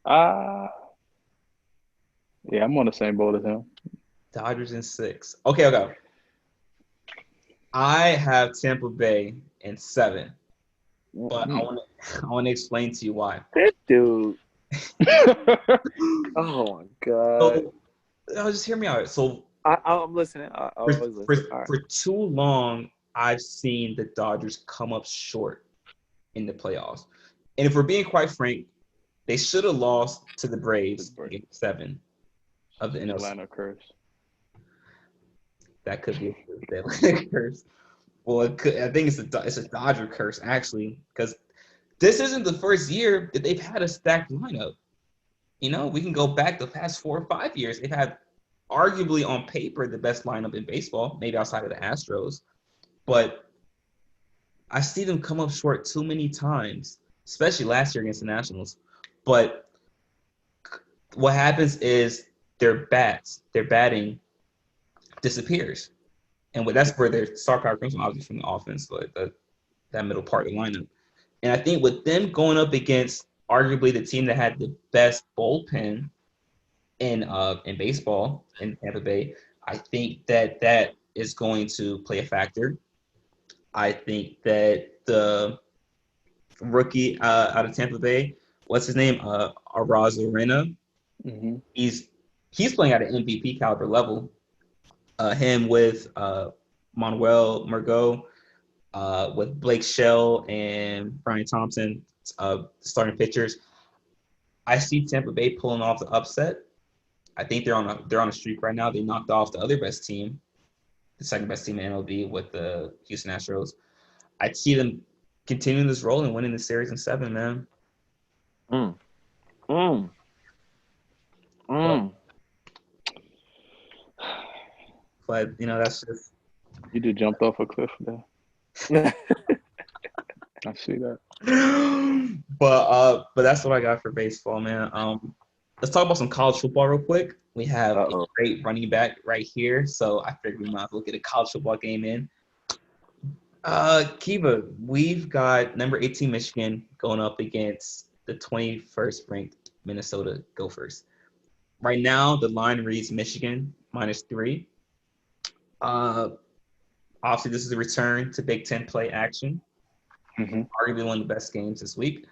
Yeah, I'm on the same boat as him. Dodgers in 6. Okay. I have Tampa Bay in 7, but I want to explain to you why. This dude. Oh my god. So, just hear me out. So I'm listening. I always listen. All right. for too long, I've seen the Dodgers come up short in the playoffs. And if we're being quite frank, they should have lost to the Braves in Game 7 of the NLC. Atlanta curse. That could be the Atlanta curse. Well, I think it's a Dodger curse, actually, because this isn't the first year that they've had a stacked lineup. You know, we can go back the past 4 or 5 years. They've had arguably on paper the best lineup in baseball, maybe outside of the Astros. But I see them come up short too many times, especially last year against the Nationals. But what happens is their batting disappears. And that's where their star power comes from, obviously from the offense, but that middle part of the lineup. And I think with them going up against arguably the team that had the best bullpen in baseball in Tampa Bay, I think that is going to play a factor. I think that the rookie out of Tampa Bay, what's his name? Arozarena. Mm-hmm. He's playing at an MVP caliber level. Him with Manuel Margot, with Blake Shell and Brian Thompson, starting pitchers. I see Tampa Bay pulling off the upset. I think they're on a streak right now. They knocked off the other best team, the second best team in MLB with the Houston Astros. I see them continuing this role and winning the series in 7, man. But that's just. You just jumped off a cliff there. I see that. But that's what I got for baseball, man. Let's talk about some college football real quick. We have a great running back right here, so I figured we might as well get a college football game in. Kiva, we've got number 18 Michigan going up against the 21st ranked Minnesota Gophers. Right now, the line reads Michigan -3. Obviously, this is a return to Big Ten play action. Mm-hmm. Arguably one of the best games this week.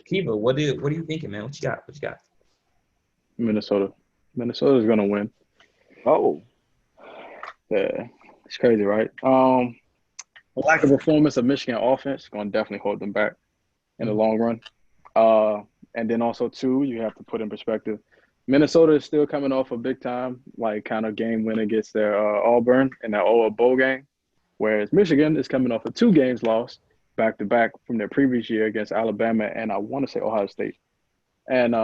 Kiva, what are you thinking, man? What you got? Minnesota. Minnesota's gonna win. Oh. Yeah. It's crazy, right? The lack of performance of Michigan offense is gonna definitely hold them back in the long run. And then also too, you have to put in perspective, Minnesota is still coming off a big time, like kind of game win against their Auburn in that bowl game, whereas Michigan is coming off of 2 games lost back to back from their previous year against Alabama and I want to say Ohio State. And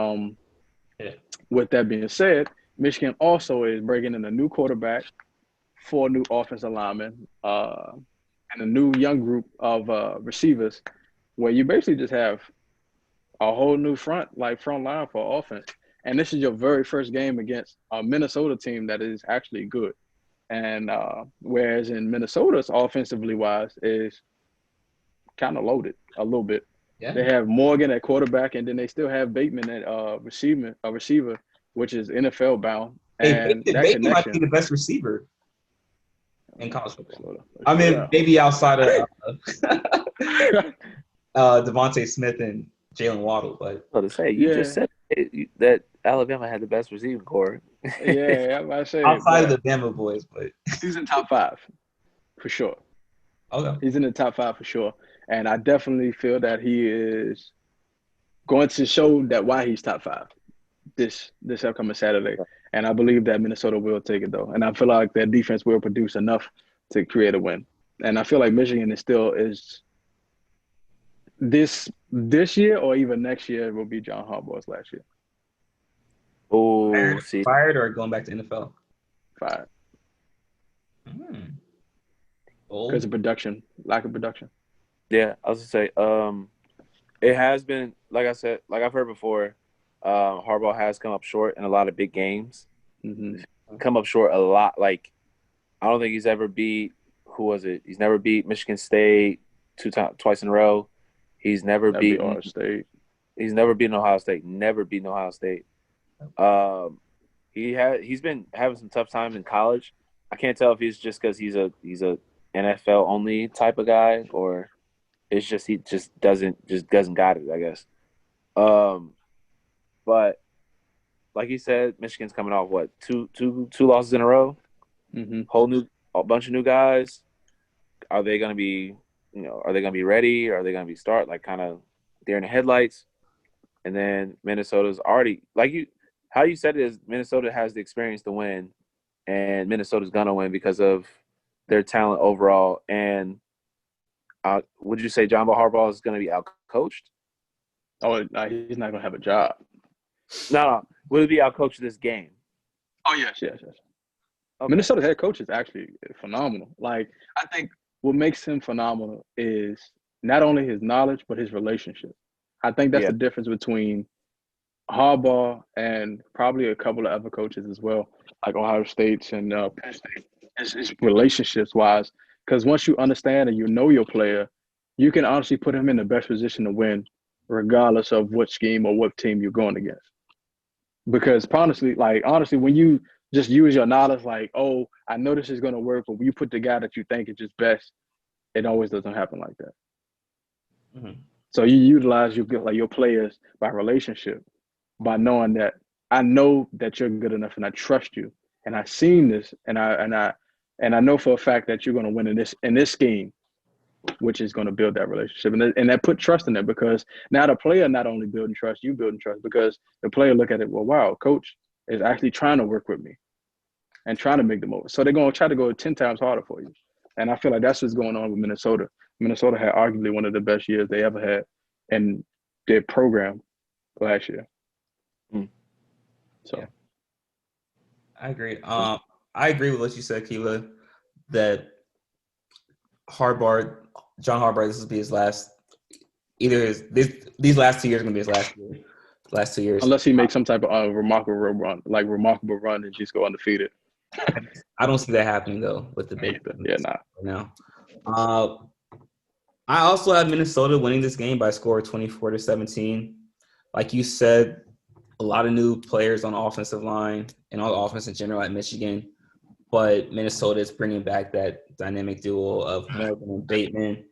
with that being said, Michigan also is bringing in a new quarterback, 4 new offensive linemen, and a new young group of receivers, where you basically just have a whole new front line for offense. And this is your very first game against a Minnesota team that is actually good. And whereas in Minnesota's offensively wise is kind of loaded a little bit. Yeah. They have Morgan at quarterback, and then they still have Bateman at receiver, which is NFL bound. And Bateman might be the best receiver in college football. I mean, maybe outside of Devontae Smith and Jalen Waddle, but to say you just said that Alabama had the best receiving core. Yeah, I'm about to say outside of the Bama boys, but he's in top 5 for sure. Okay, he's in the top 5 for sure, and I definitely feel that he is going to show that why he's top 5 this upcoming Saturday. And I believe that Minnesota will take it though, and I feel like their defense will produce enough to create a win. And I feel like Michigan is this year or even next year will be John Harbaugh's last year. Oh, fired or going back to NFL? Fired. Because of production, lack of production. Yeah, I was gonna say, It has been, like I said, like I've heard before, Harbaugh has come up short in a lot of big games. Mm-hmm. Come up short a lot. Like, I don't think he's ever beat, who was it? He's never beat Michigan State twice in a row. He's never That'd be beaten. Ohio State. He's never beaten Ohio State. Never beaten Ohio State. He's been having some tough times in college. I can't tell if he's just because he's a NFL only type of guy, or it's just he just doesn't got it, I guess. But like he said, Michigan's coming off what two losses in a row. Mm-hmm. A bunch of new guys. Are they going to be Are they going to be ready? Are they going to be kind of they're in the headlights? And then Minnesota's already how you said it is Minnesota has the experience to win, and Minnesota's gonna win because of their talent overall. And would you say John Harbaugh is going to be outcoached? Oh, he's not gonna have a job. No. Would it be outcoached this game? Oh yes. Okay. Minnesota's head coach is actually phenomenal. Like, I think what makes him phenomenal is not only his knowledge but his relationship. I think that's the difference between Harbaugh and probably a couple of other coaches as well, like Ohio State's and Penn State. It's relationships wise, because once you understand and you know your player, you can honestly put him in the best position to win, regardless of what scheme or what team you're going against. Because honestly, when you just use your knowledge, like, oh, I know this is going to work, but when you put the guy that you think is just best, it always doesn't happen like that. Mm-hmm. So you utilize your players by relationship, by knowing that I know that you're good enough and I trust you, and I've seen this, and I know for a fact that you're going to win in this scheme, which is going to build that relationship, and that put trust in it, because now the player not only building trust, you building trust, because the player look at it, well, wow, coach is actually trying to work with me and trying to make the most. So they're going to try to go 10 times harder for you, and I feel like that's what's going on with Minnesota. Minnesota had arguably one of the best years they ever had in their program last year. So, yeah. I agree. I agree with what you said, Akiva, that John Harbaugh, this will be his last. These last 2 years are going to be his last 2 years. Unless he makes some type of remarkable run and just go undefeated. I don't see that happening though with the big. Yeah, nah. Right now. I also have Minnesota winning this game by a score of 24-17. Like you said, a lot of new players on the offensive line and all the offense in general at Michigan. But Minnesota is bringing back that dynamic duo of Morgan and Bateman.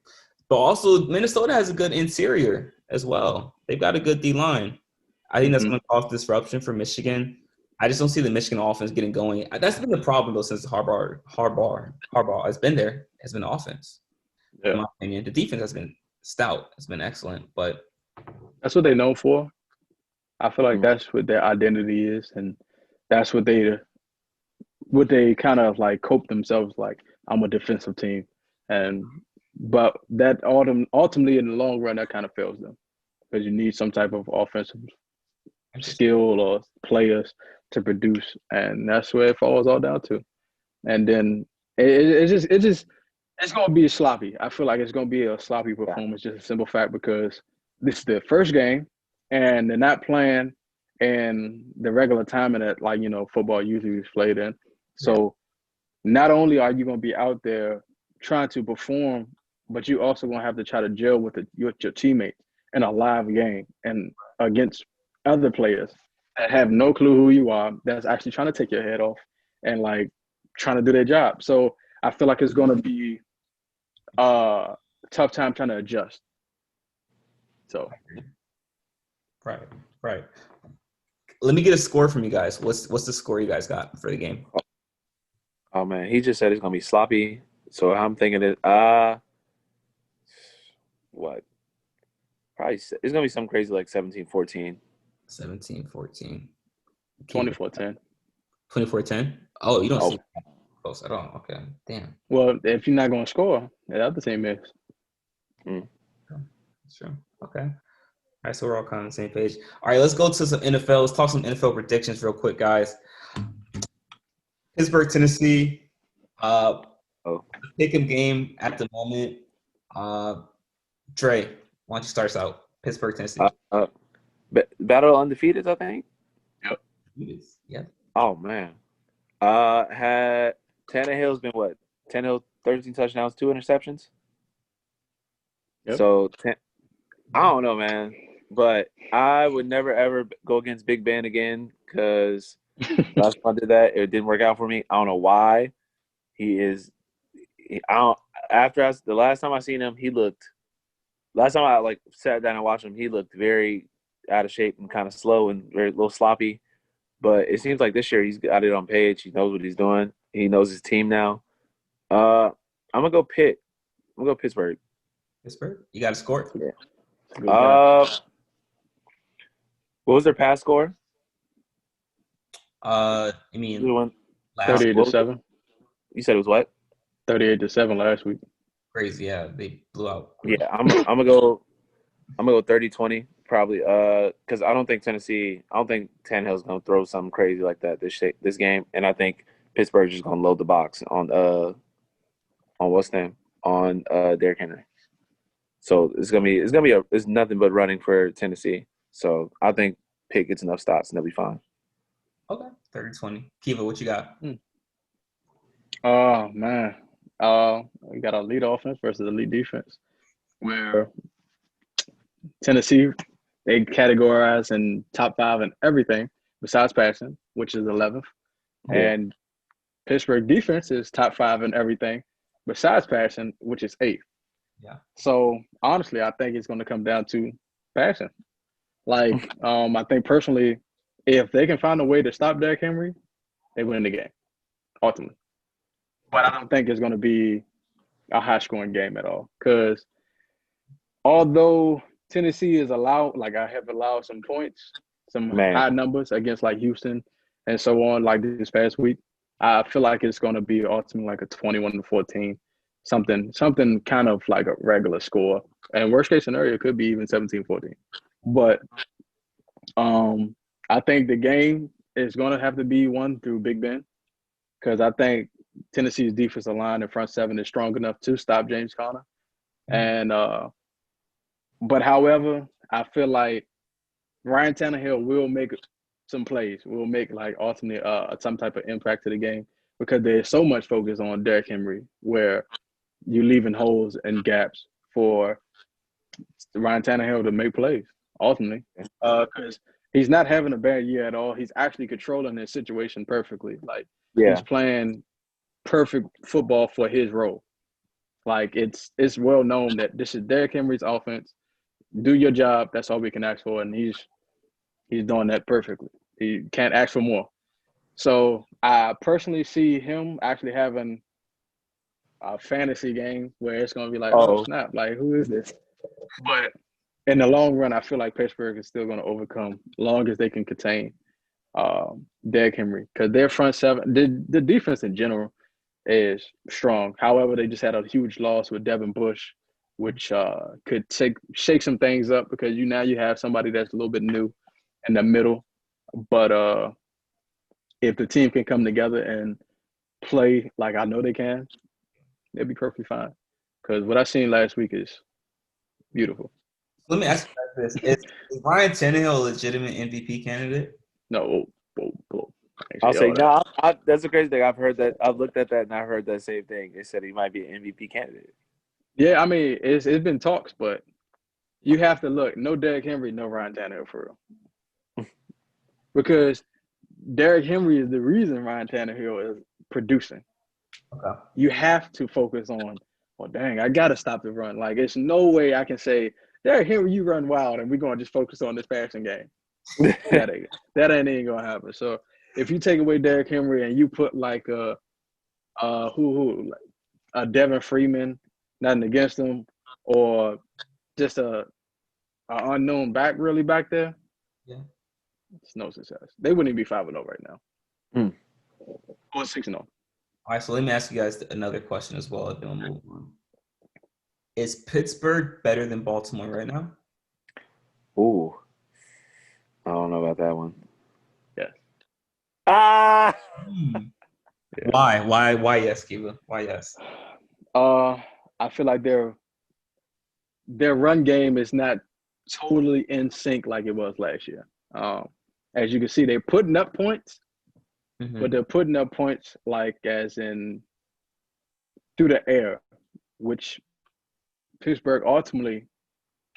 But also, Minnesota has a good interior as well. They've got a good D-line. I think that's going to cause disruption for Michigan. I just don't see the Michigan offense getting going. That's been the problem, though, since Harbaugh has been there. Has been the offense. In my opinion, the defense has been stout. It's been excellent, but that's what they're known for. I feel like that's what their identity is, and that's what they kind of like cope themselves like. I'm a defensive team, but that ultimately in the long run that kind of fails them, because you need some type of offensive skill or players to produce, and that's where it falls all down to. And then it's going to be sloppy. I feel like it's going to be a sloppy performance, just a simple fact, because this is their first game, and they're not playing in the regular timing that, football usually is played in. So not only are you going to be out there trying to perform, but you also going to have to try to gel with your teammates in a live game and against other players that have no clue who you are, that's actually trying to take your head off and, trying to do their job. So I feel like it's going to be a tough time trying to adjust. So, right. Let me get a score from you guys. What's the score you guys got for the game? Oh man, he just said it's gonna be sloppy. So I'm thinking it. What? Probably it's gonna be something crazy like 17-14. 17-14. 24-10. 24-10. Oh, you don't see close at all. Okay, damn. Well, if you're not gonna score, the other team is. That's true. Okay. All right, so we're all kind of on the same page. All right, let's go to some NFL. Let's talk some NFL predictions real quick, guys. Pittsburgh, Tennessee. Pick 'em game at the moment. Dre, why don't you start us out? Pittsburgh, Tennessee. Battle of undefeated, I think. Yep. Yeah. Oh man. Had Tannehill's been what? Tannehill 13 touchdowns, 2 interceptions. Yep. So I don't know, man. But I would never ever go against Big Ben again because last time I did that, it didn't work out for me. I don't know why. The last time I seen him, last time I like sat down and watched him, he looked very out of shape and kind of slow and very little sloppy. But it seems like this year he's got it on page. He knows what he's doing. He knows his team now. I'm gonna go Pitt. I'm gonna go Pittsburgh. Pittsburgh. You got a score? Yeah. What was their pass score? I mean, 38-7. You said it was what? 38-7 last week. Crazy. Yeah, they blew out. Yeah, I'm gonna go 30-20 probably. Because I don't think Tannehill's gonna throw something crazy like that this game, and I think Pittsburgh's just gonna load the box on Derrick Henry. So it's nothing but running for Tennessee. So I think Pitt gets enough stops and they'll be fine. Okay, 30-20. Kiva, what you got? Oh man, we got a lead offense versus elite defense, where Tennessee they categorize in top 5 in everything besides passing, which is 11th, and Pittsburgh defense is top 5 in everything besides passing, which is 8th. Yeah. So honestly, I think it's going to come down to passing. Like, I think personally, if they can find a way to stop Derrick Henry, they win the game, ultimately. But I don't think it's going to be a high-scoring game at all. Because although Tennessee I have allowed some points, some high numbers against like Houston and so on, like this past week, I feel like it's going to be ultimately like a 21-14, something kind of like a regular score. And worst case scenario, it could be even 17-14. But I think the game is going to have to be won through Big Ben, because I think Tennessee's defensive line and front seven is strong enough to stop James Conner. And but however, I feel like Ryan Tannehill will make some plays, will make like ultimately some type of impact to the game, because there's so much focus on Derrick Henry where you're leaving holes and gaps for Ryan Tannehill to make plays ultimately, because he's not having a bad year at all. He's actually controlling his situation perfectly. Like, he's playing perfect football for his role. Like, it's well known that this is Derrick Henry's offense. Do your job. That's all we can ask for, and he's doing that perfectly. He can't ask for more. So I personally see him actually having a fantasy game where it's going to be like, oh snap, like, who is this? But in the long run, I feel like Pittsburgh is still going to overcome, long as they can contain Derrick Henry, because their front seven, the defense in general is strong. However, they just had a huge loss with Devin Bush, which could shake some things up, because you have somebody that's a little bit new in the middle. But if the team can come together and play like I know they can, they'll be perfectly fine. Because what I seen last week is beautiful. Let me ask you this: Is Ryan Tannehill a legitimate MVP candidate? No. I'll say no. That's the crazy thing. I've heard that. I've looked at that and I've heard that same thing. They said he might be an MVP candidate. Yeah, I mean, it's been talks, but you have to look. No Derrick Henry, no Ryan Tannehill for real. Because Derrick Henry is the reason Ryan Tannehill is producing. Okay. You have to focus on, well, dang, I got to stop the run. Like, there's no way I can say, Derrick Henry, you run wild, and we're going to just focus on this passing game. that ain't going to happen. So if you take away Derrick Henry and you put like a Devin Freeman, nothing against him, or just a unknown back really back there, it's no success. They wouldn't even be 5-0 right now. Or 6-0. All right, so let me ask you guys another question as well. Then we'll move on. Is Pittsburgh better than Baltimore right now? Ooh, I don't know about that one. Yes. Yeah. Why yes, Kiva? Why yes? I feel like their run game is not totally in sync like it was last year. As you can see, they're putting up points, but they're putting up points like as in through the air, which Pittsburgh ultimately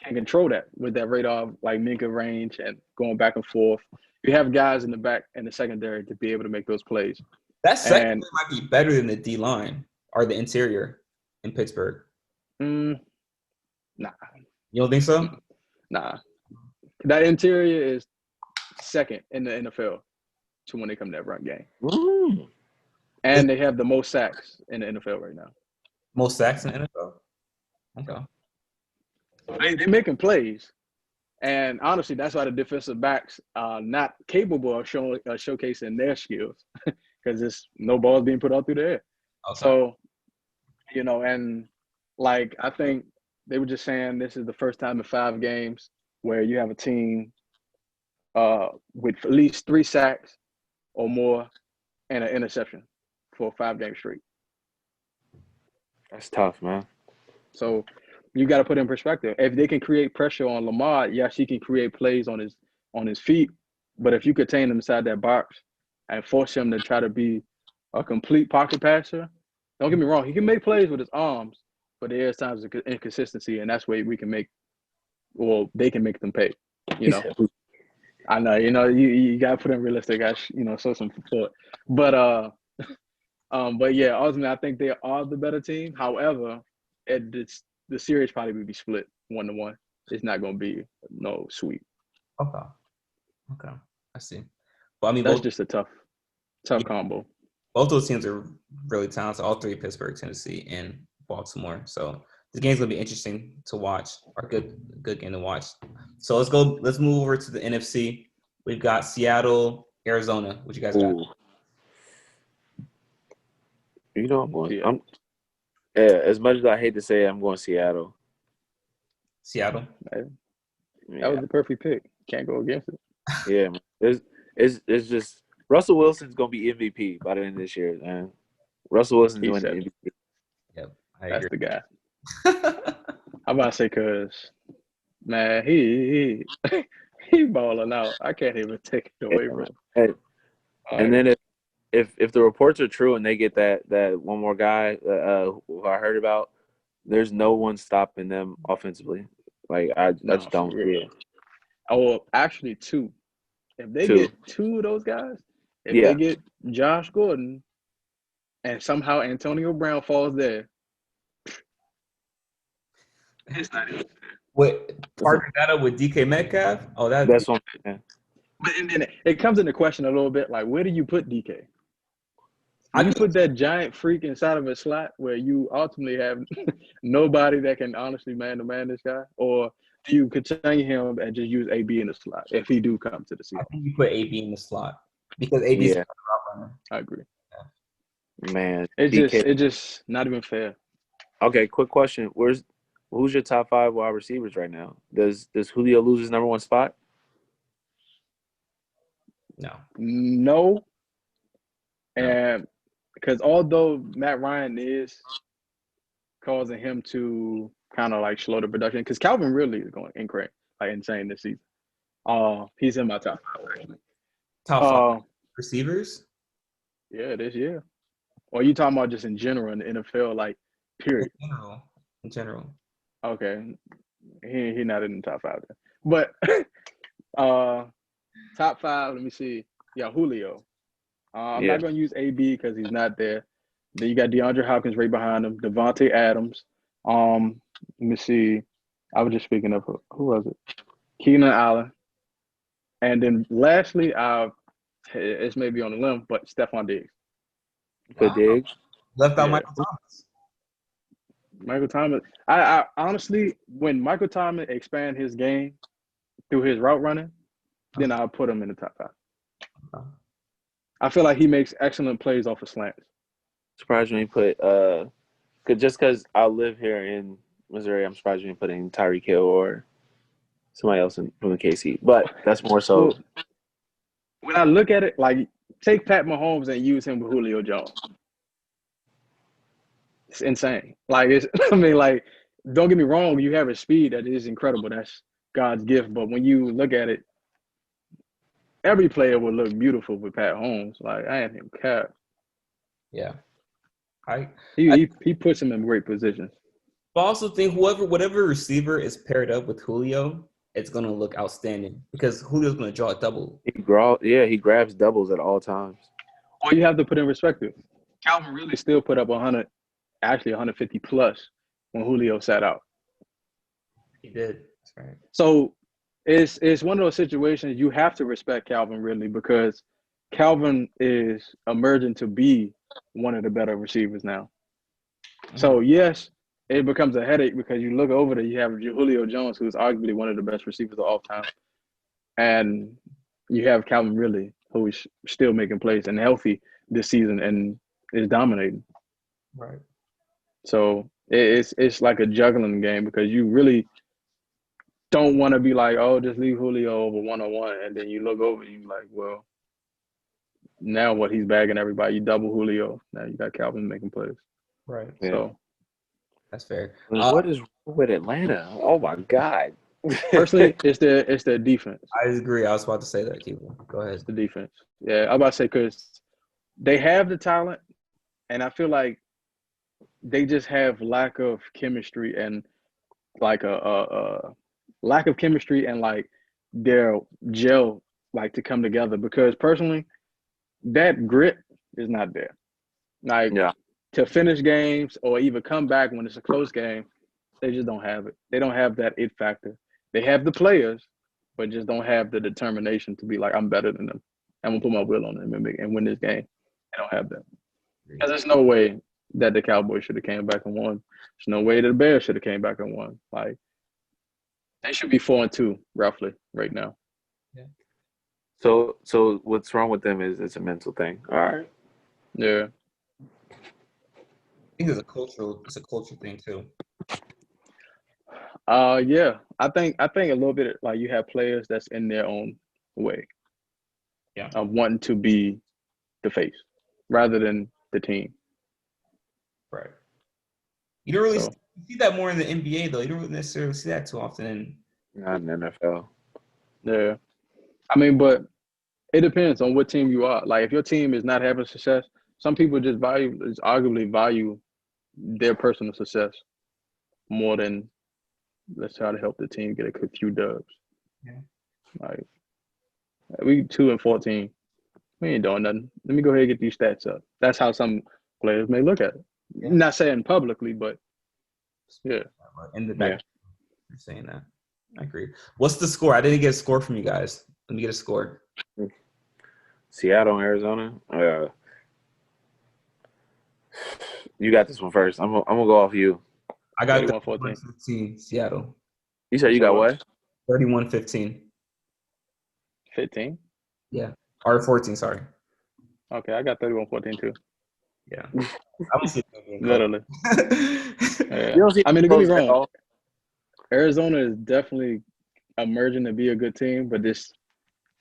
can control that with that radar like Minka range and going back and forth. You have guys in the back and the secondary to be able to make those plays. That secondary might be better than the D line or the interior in Pittsburgh. Nah. You don't think so? Nah. That interior is second in the NFL to when they come to that run game. And they have the most sacks in the NFL right now. Most sacks in the NFL? Okay. They're making plays. And honestly, that's why the defensive backs are not capable of showcasing their skills because there's no balls being put out through the air. Okay. So, and like I think they were just saying this is the first time in 5 games where you have a team with at least 3 sacks or more and an interception for a 5-game streak. That's tough, man. So you got to put in perspective. If they can create pressure on Lamar, yes, he can create plays on his feet. But if you contain him inside that box and force him to try to be a complete pocket passer, don't get me wrong, he can make plays with his arms, but there is times of inconsistency, and that's where we can make, or they can make them pay. I know, you got to put in realistic, show some thought. But yeah, ultimately, I think they are the better team. However, the series probably would be split 1-1. It's not going to be no sweep. Okay. I see. But I mean, that's just a tough combo. Both those teams are really talented. All 3: Pittsburgh, Tennessee, and Baltimore. So this game's gonna be interesting to watch. Or good game to watch. So let's move over to the NFC. We've got Seattle, Arizona. What you guys got? As much as I hate to say it, I'm going Seattle. Seattle? That was the perfect pick. Can't go against it. Yeah, man. It's just Russell Wilson's going to be MVP by the end of this year, man. Russell Wilson's doing the MVP. Yep, that's the guy. I'm about to say because, man, he balling out. I can't even take it away from him. And then if the reports are true and they get that one more guy who I heard about, there's no one stopping them offensively. Like I just don't see it. Oh, actually 2. If they get 2 of those guys, if they get Josh Gordon and somehow Antonio Brown falls there, it's not even fair. What partner that up with DK Metcalf? Oh, that's what I'm saying. But then it comes into question a little bit, like where do you put DK? You put that giant freak inside of a slot where you ultimately have nobody that can honestly man-to-man this guy, or do you continue him and just use AB in the slot if he do come to the season? I think you put AB in the slot because AB's a route runner. I agree. Yeah. Man, it's just not even fair. Okay, quick question: who's your top 5 wide receivers right now? Does Julio lose his number 1 spot? No. And because although Matt Ryan is causing him to kind of like slow the production, because Calvin really is going insane this season. He's in my top 5 actually. Top 5 receivers? Yeah, this year. Or you talking about just in general in the NFL, like period? In general. Okay, he not in the top 5 then. But top 5. Let me see. Yeah, Julio. I'm not going to use AB because he's not there. Then you got DeAndre Hopkins right behind him. Devontae Adams. Let me see. I was just speaking of who was it? Keenan Allen. And then lastly, it's maybe on the limb, but Stephon Diggs. Put Diggs. Left out Michael Thomas. Michael Thomas. I honestly, when Michael Thomas expand his game through his route running, then I'll put him in the top 5. I feel like he makes excellent plays off of slants. Surprised when you put because I live here in Missouri, I'm surprised you didn't put in Tyreek Hill or somebody else from the KC. But that's more so. When I look at it, like take Pat Mahomes and use him with Julio Jones. It's insane. Like don't get me wrong, you have a speed that is incredible. That's God's gift. But when you look at it, every player would look beautiful with Pat Holmes. Like I ain't him cap. Yeah. I He puts him in great positions. But I also think whatever receiver is paired up with Julio, it's gonna look outstanding because Julio's gonna draw a double. He grabs doubles at all times. Well, you have to put in perspective. Calvin really still put up 100, actually 150 plus when Julio sat out. He did. That's right. So it's one of those situations you have to respect Calvin really because Calvin is emerging to be one of the better receivers now. So yes, it becomes a headache because you look over there, you have Julio Jones, who's arguably one of the best receivers of all time, and you have Calvin Ridley, who is still making plays and healthy this season and is dominating. Right. So it's like a juggling game because you really don't want to be like, oh, just leave Julio over 101, and then you look over and you're like, well, now what? He's bagging everybody. You double Julio. Now you got Calvin making plays. Right. Yeah. So that's fair. What is wrong with Atlanta? Oh my God. personally, it's their defense. I agree. I was about to say that, Kiva. Go ahead. It's the defense. Yeah, I'm about to say because they have the talent, and I feel like they just have lack of chemistry and like a lack of chemistry and like their gel like to come together. Because personally, that grit is not there. Like to finish games or even come back when it's a close game, they just don't have it. They don't have that it factor. They have the players, but just don't have the determination to be like, I'm better than them. I'm gonna put my will on them and win this game. They don't have that. Because there's no way that the Cowboys should have came back and won. There's no way that the Bears should have came back and won. Like they should be 4-2 roughly right now. Yeah. So what's wrong with them is it's a mental thing. All right. Yeah. I think it's a cultural thing too. Yeah. I think a little bit like you have players that's in their own way. Yeah. Of wanting to be the face rather than the team. Right. You don't really see that more in the NBA though. You don't necessarily see that too often. Not in the NFL. Yeah. I mean, but it depends on what team you are. Like if your team is not having success, some people just arguably value their personal success more than let's try to help the team get a few dubs. Yeah. Like we 2-14. We ain't doing nothing. Let me go ahead and get these stats up. That's how some players may look at it. Yeah. Not saying publicly, but yeah. In the back, you're saying that. I agree. What's the score? I didn't get a score from you guys. Let me get a score. Seattle, Arizona. You got this one first. I'm gonna go off you. I got 31-14. Seattle. You said you got what? 31-15. 15? Yeah. Or 14, sorry. Okay, I got 31-14 too. Yeah. I don't see it literally. Yeah. You don't see I mean, don't get me wrong. all. Arizona is definitely emerging to be a good team, but this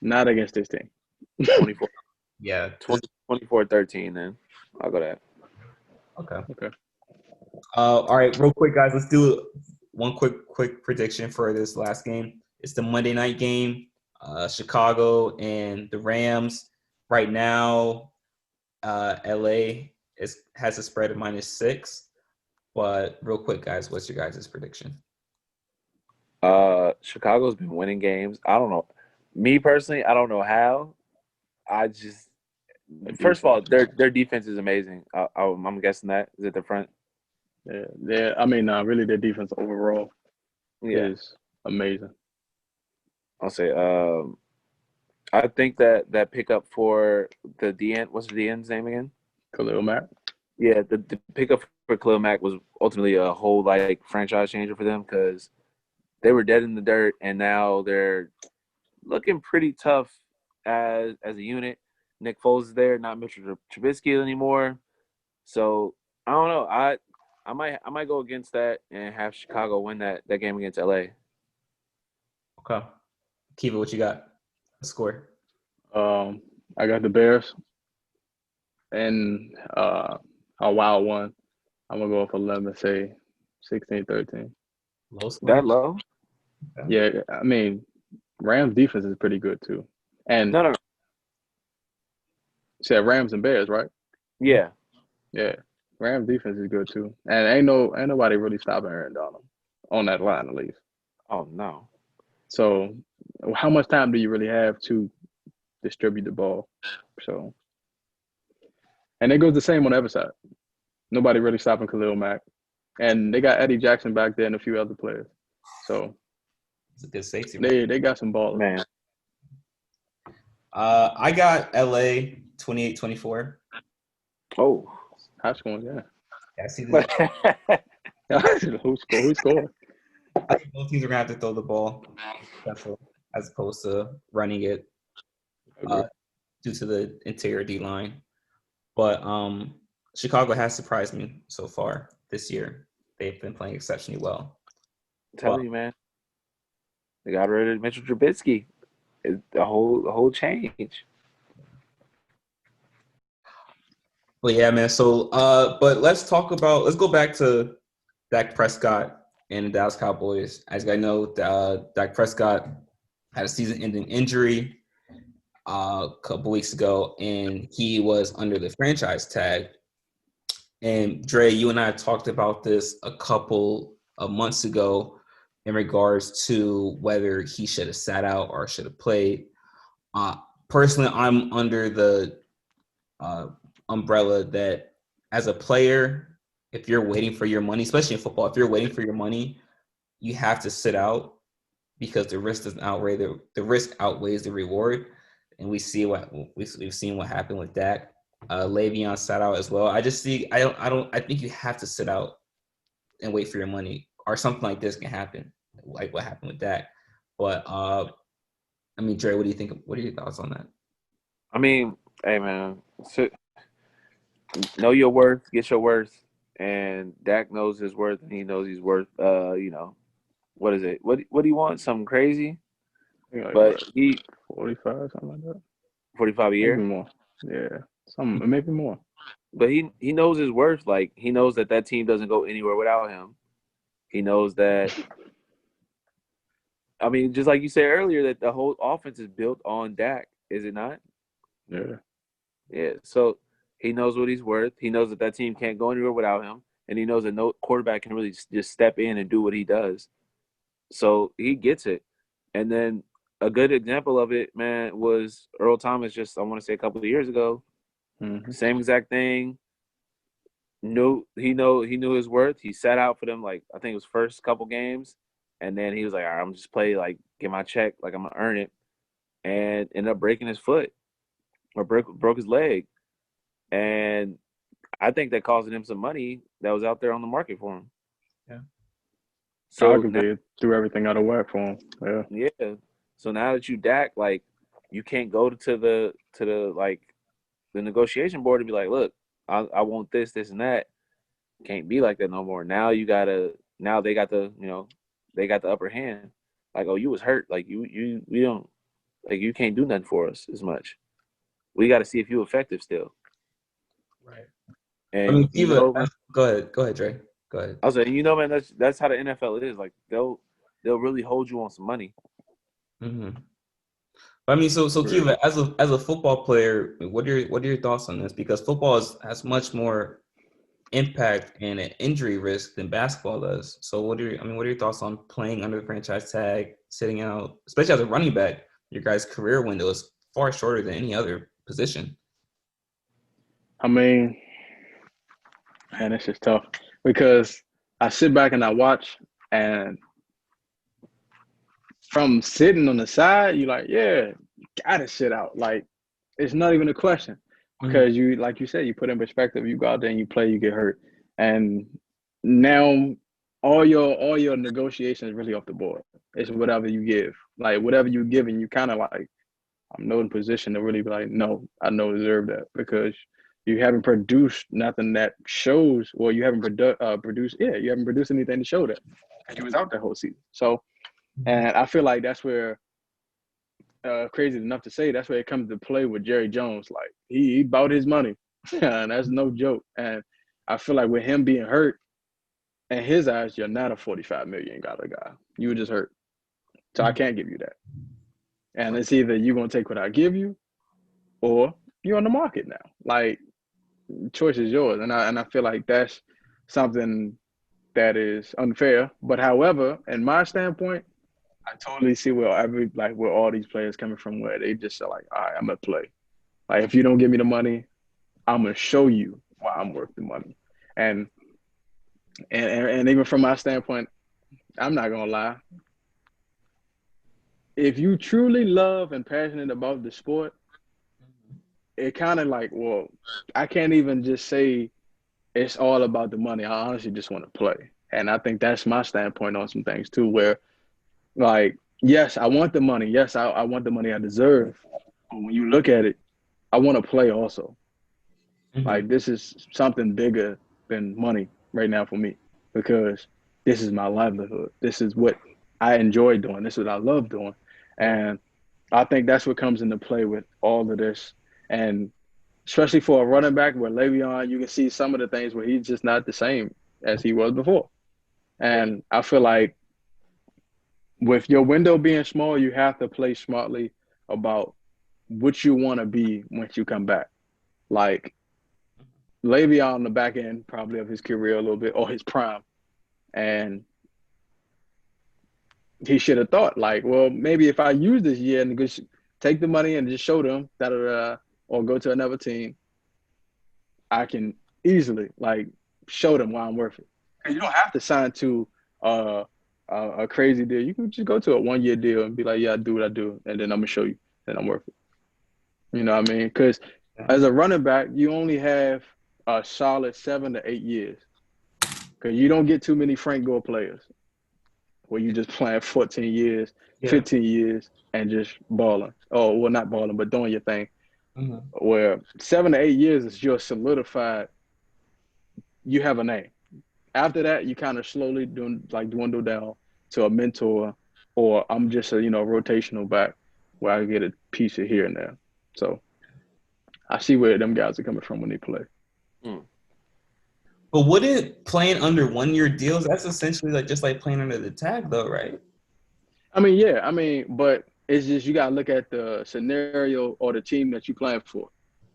not against this team. 24. Yeah. 24-13 then. I'll go that. Okay. All right, real quick, guys. Let's do one quick prediction for this last game. It's the Monday night game, Chicago and the Rams. Right now, LA has a spread of -6. But real quick, guys, what's your guys' prediction? Chicago's been winning games. I don't know. Me personally, I don't know how. I just first of all, their defense is amazing. I'm guessing that is at the front. Yeah. I mean, really, their defense overall is amazing. I'll say. I think that pickup for the DN. What's the DN's name again? Khalil Mack. Yeah, the pickup for Khalil Mack was ultimately a whole franchise changer for them because they were dead in the dirt and now they're looking pretty tough as a unit. Nick Foles is there, not Mitchell Trubisky anymore. So I don't know. I might go against that and have Chicago win that game against LA. Okay. Kiva, what you got? Score. I got the Bears and a wild one. I'm gonna go with 11, say 16-13. Low score. That low? Yeah, I mean, Rams defense is pretty good too. And No. said Rams and Bears, right? Yeah. Yeah. Rams defense is good too. And ain't nobody really stopping Aaron Donald on that line at least. Oh no. So how much time do you really have to distribute the ball? So and it goes the same on the other side. Nobody really stopping Khalil Mack. And they got Eddie Jackson back there and a few other players. So It's a good safety. they got some ballers. Man. I got LA 28-24. Oh. High scoring, yeah. Yeah, I see this. Who scored? I think both teams are gonna have to throw the ball as opposed to running it due to the interior D line. But Chicago has surprised me so far this year. They've been playing exceptionally well. I'm telling you, man. They got rid of Mitchell Trubisky. It's a whole change. But yeah, man. So but let's go back to Dak Prescott and the Dallas Cowboys. As you guys know, Dak Prescott had a season-ending injury a couple weeks ago, and he was under the franchise tag. And Dre, you and I talked about this a couple of months ago in regards to whether he should have sat out or should have played. Personally, I'm under the umbrella that as a player, if you're waiting for your money, especially in football, if you're waiting for your money, you have to sit out because the risk doesn't outweigh the risk outweighs the reward. And we've seen what happened with Dak. Le'Veon sat out as well. I think you have to sit out and wait for your money, or something like this can happen, like what happened with Dak. But I mean, Dre, what do you think? What are your thoughts on that? I mean, hey man, know your worth, get your worth, and Dak knows his worth, and he knows he's worth. What is it? What do you want? Something crazy? Like but he 45, something like that. 45 a year, maybe more. Yeah, maybe more. But he knows his worth. Like he knows that team doesn't go anywhere without him. He knows that. I mean, just like you said earlier, that the whole offense is built on Dak, is it not? Yeah. Yeah. So he knows what he's worth. He knows that team can't go anywhere without him, and he knows that no quarterback can really just step in and do what he does. So he gets it. And then a good example of it, man, was Earl Thomas just, I want to say a couple of years ago. Mm-hmm. Same exact thing. He knew his worth. He sat out for them, like, I think it was first couple games. And then he was like, all right, I'm just play, like, get my check, like I'm going to earn it. And ended up breaking his foot or broke his leg. And I think that costed him some money that was out there on the market for him. Yeah. So arguably threw everything out of whack for him. Yeah. Yeah. So now that you Dak, like, you can't go to the like the negotiation board and be like, look, I want this, and that. Can't be like that no more. Now they got they got the upper hand. Like, oh, you was hurt. Like we don't, like, you can't do nothing for us as much. We got to see if you effective still. Right. And I mean, go ahead, Dre. Go ahead. I was like, man, that's how the NFL is. Like they'll really hold you on some money. Mm-hmm. I mean, so Kiva, as a football player, what are your thoughts on this? Because football has much more impact and an injury risk than basketball does. So what are your thoughts on playing under the franchise tag, sitting out, especially as a running back? Your guys' career window is far shorter than any other position. I mean, man, it's just tough because I sit back and I watch, and from sitting on the side, you're like, yeah, you gotta sit out. Like, it's not even a question because you, like you said, you put in perspective. You go out there and you play, you get hurt, and now all your negotiations really off the board. It's whatever you give, like whatever you give, and you kind of like, I'm not in position to really be like, no, I don't deserve that because you haven't produced nothing that shows, or you haven't produced anything to show that. And you was out that whole season. So, and I feel like that's where, crazy enough to say, that's where it comes to play with Jerry Jones. Like, he bought his money, and that's no joke. And I feel like with him being hurt, in his eyes, you're not a $45 million guy. You were just hurt. So I can't give you that. And it's either you're going to take what I give you or you're on the market now. Like, choice is yours. And I feel like that's something that is unfair. But however, in my standpoint, I totally see where all these players coming from, where they just are like, all right, I'm gonna play. Like, if you don't give me the money, I'm gonna show you why I'm worth the money. And even from my standpoint, I'm not gonna lie. If you truly love and passionate about the sport, it kind of like, well, I can't even just say it's all about the money. I honestly just want to play. And I think that's my standpoint on some things too, where like, yes, I want the money. Yes, I want the money I deserve. But when you look at it, I want to play also. Like, this is something bigger than money right now for me, because this is my livelihood. This is what I enjoy doing. This is what I love doing. And I think that's what comes into play with all of this. And especially for a running back where Le'Veon, you can see some of the things where he's just not the same as he was before. And I feel like with your window being small, you have to play smartly about what you want to be once you come back. Like, Le'Veon on the back end probably of his career a little bit, or his prime. And he should have thought, like, well, maybe if I use this year and just take the money and just show them that, or go to another team, I can easily, like, show them why I'm worth it. And you don't have to sign to a crazy deal. You can just go to a 1-year deal and be like, yeah, I do what I do, and then I'm going to show you that I'm worth it. You know what I mean? Because as a running back, you only have a solid 7 to 8 years. Because you don't get too many Frank Gore players where you just playing 14 years, 15 years, and just balling. Oh, well, not balling, but doing your thing. Where 7 to 8 years is your solidified, you have a name. After that, you kind of slowly dwindle down to a mentor, or I'm just a rotational back where I get a piece of here and there. So I see where them guys are coming from when they play. But wouldn't playing under 1-year deals, that's essentially like just like playing under the tag though, right? I mean, yeah. I mean, but it's just you got to look at the scenario or the team that you're playing for.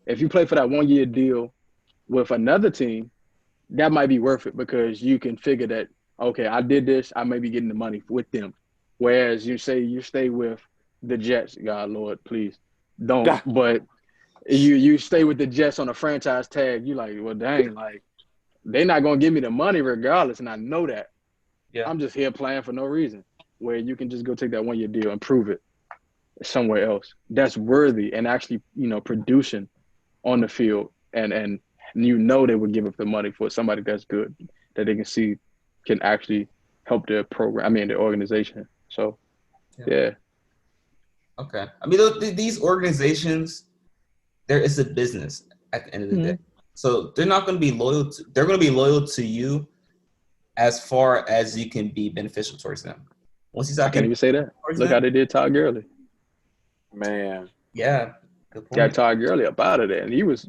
If you play for that 1-year deal with another team, that might be worth it because you can figure that, okay, I did this, I may be getting the money with them. Whereas you say you stay with the Jets, God, Lord, please don't. But you stay with the Jets on a franchise tag, you like, well, dang, like, they're not going to give me the money regardless, and I know that. Yeah. I'm just here playing for no reason, where you can just go take that 1-year deal and prove it somewhere else. That's worthy and actually, producing on the field, and they would give up the money for somebody that's good, that they can see can actually help their program, the organization. So, yeah. Okay. I mean, these organizations, it's a business at the end of the day. So they're not going to be loyal they're going to be loyal to you as far as you can be beneficial towards them. Once you start, I can't even say that. Look how they did Todd Gurley. Man. Yeah. Good point. Got Todd Gurley up out of there, and he was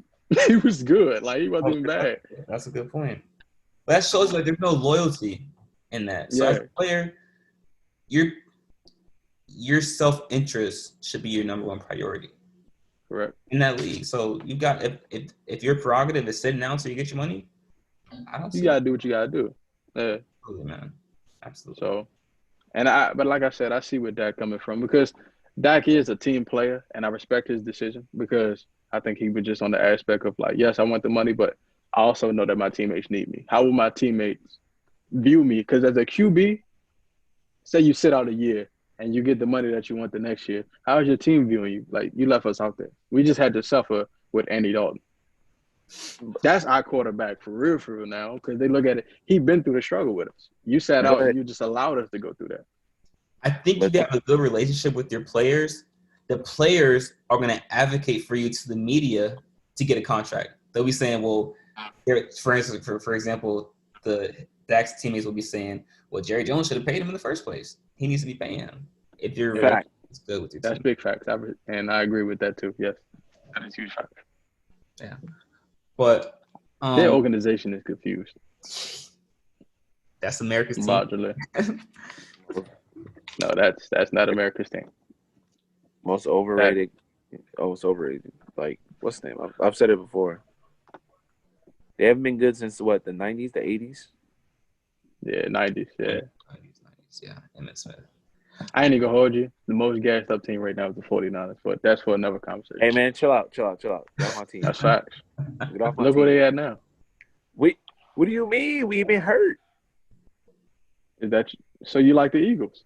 good. Like, he wasn't even bad. That's a good point. But that shows like there's no loyalty in that. So as a player, your self-interest should be your number one priority. Correct. In that league. So you got if your prerogative is sitting down so you get your money, you gotta do what you gotta do. Yeah. Absolutely, man. Absolutely. So, but like I said, I see where Dak coming from, because Dak is a team player, and I respect his decision, because I think he was just on the aspect of like, yes, I want the money, but I also know that my teammates need me. How will my teammates view me? Because as a QB, say you sit out a year and you get the money that you want the next year, how is your team viewing you? Like, you left us out there. We just had to suffer with Andy Dalton. That's our quarterback for real now, because they look at it. He been through the struggle with us. You sat out and you just allowed us to go through that. I think you have a good relationship with your players. The players are going to advocate for you to the media to get a contract. They'll be saying, well, for instance, for example, the Dak's teammates will be saying, well, Jerry Jones should have paid him in the first place. He needs to be paying him. If you're good with your That's team. big facts. And I agree with that too. Yes. That is huge fact. Yeah. But their organization is confused. That's America's team. No, that's not America's team. Most overrated. Oh, it's overrated. Like, what's the name? I've said it before. They haven't been good since what, the 90s, the 80s? Yeah, 90s. Yeah. 90s, yeah. Emmett Smith. I ain't even gonna hold you. The most gassed up team right now is the 49ers, but that's for another conversation. Hey, man, chill out. Get off my team. That's facts. Get off my Look team. where they at now. What do you mean? We've been hurt. Is that so? You like the Eagles?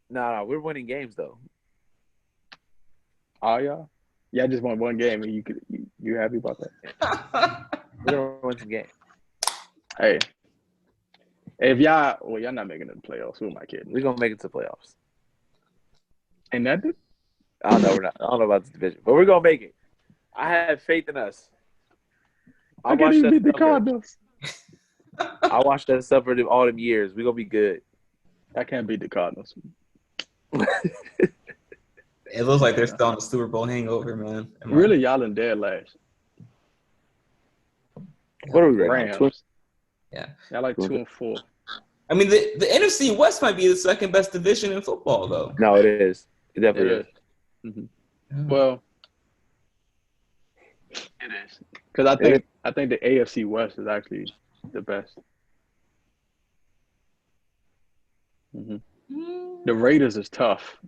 No, we're winning games though. Oh, y'all? Yeah, I just won one game, and you happy about that? We're gonna win some games. Hey, if y'all not making it to the playoffs. Who am I kidding? We're gonna make it to the playoffs. Ain't that it? I don't know. We're not. I don't know about this division, but we're gonna make it. I have faith in us. I can't even beat the Cardinals. I watched that stuff for all them years. We're gonna be good. I can't beat the Cardinals. It looks like they're still on the Super Bowl hangover, man. Really, y'all in dead last. What are we right now? Yeah. Y'all like 2-4. I mean, the NFC West might be the second best division in football, though. No, it is. It definitely is. Mm-hmm. Yeah. Well, it is. Because I think the AFC West is actually the best. Mm-hmm. The Raiders is tough.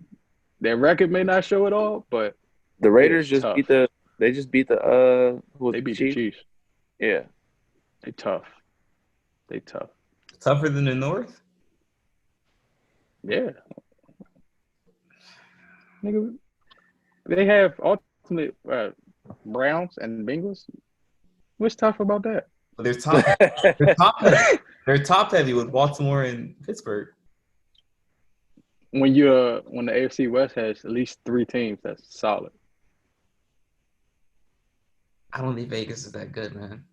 Their record may not show it all, but the Raiders just tough. beat the they beat the Chiefs. Yeah. They tough. Tougher than the North? Yeah. Nigga, they have ultimate Browns and Bengals. What's tough about that? But they're top. They're top heavy. They're top heavy with Baltimore and Pittsburgh. When the AFC West has at least 3 teams, that's solid. I don't think Vegas is that good, man.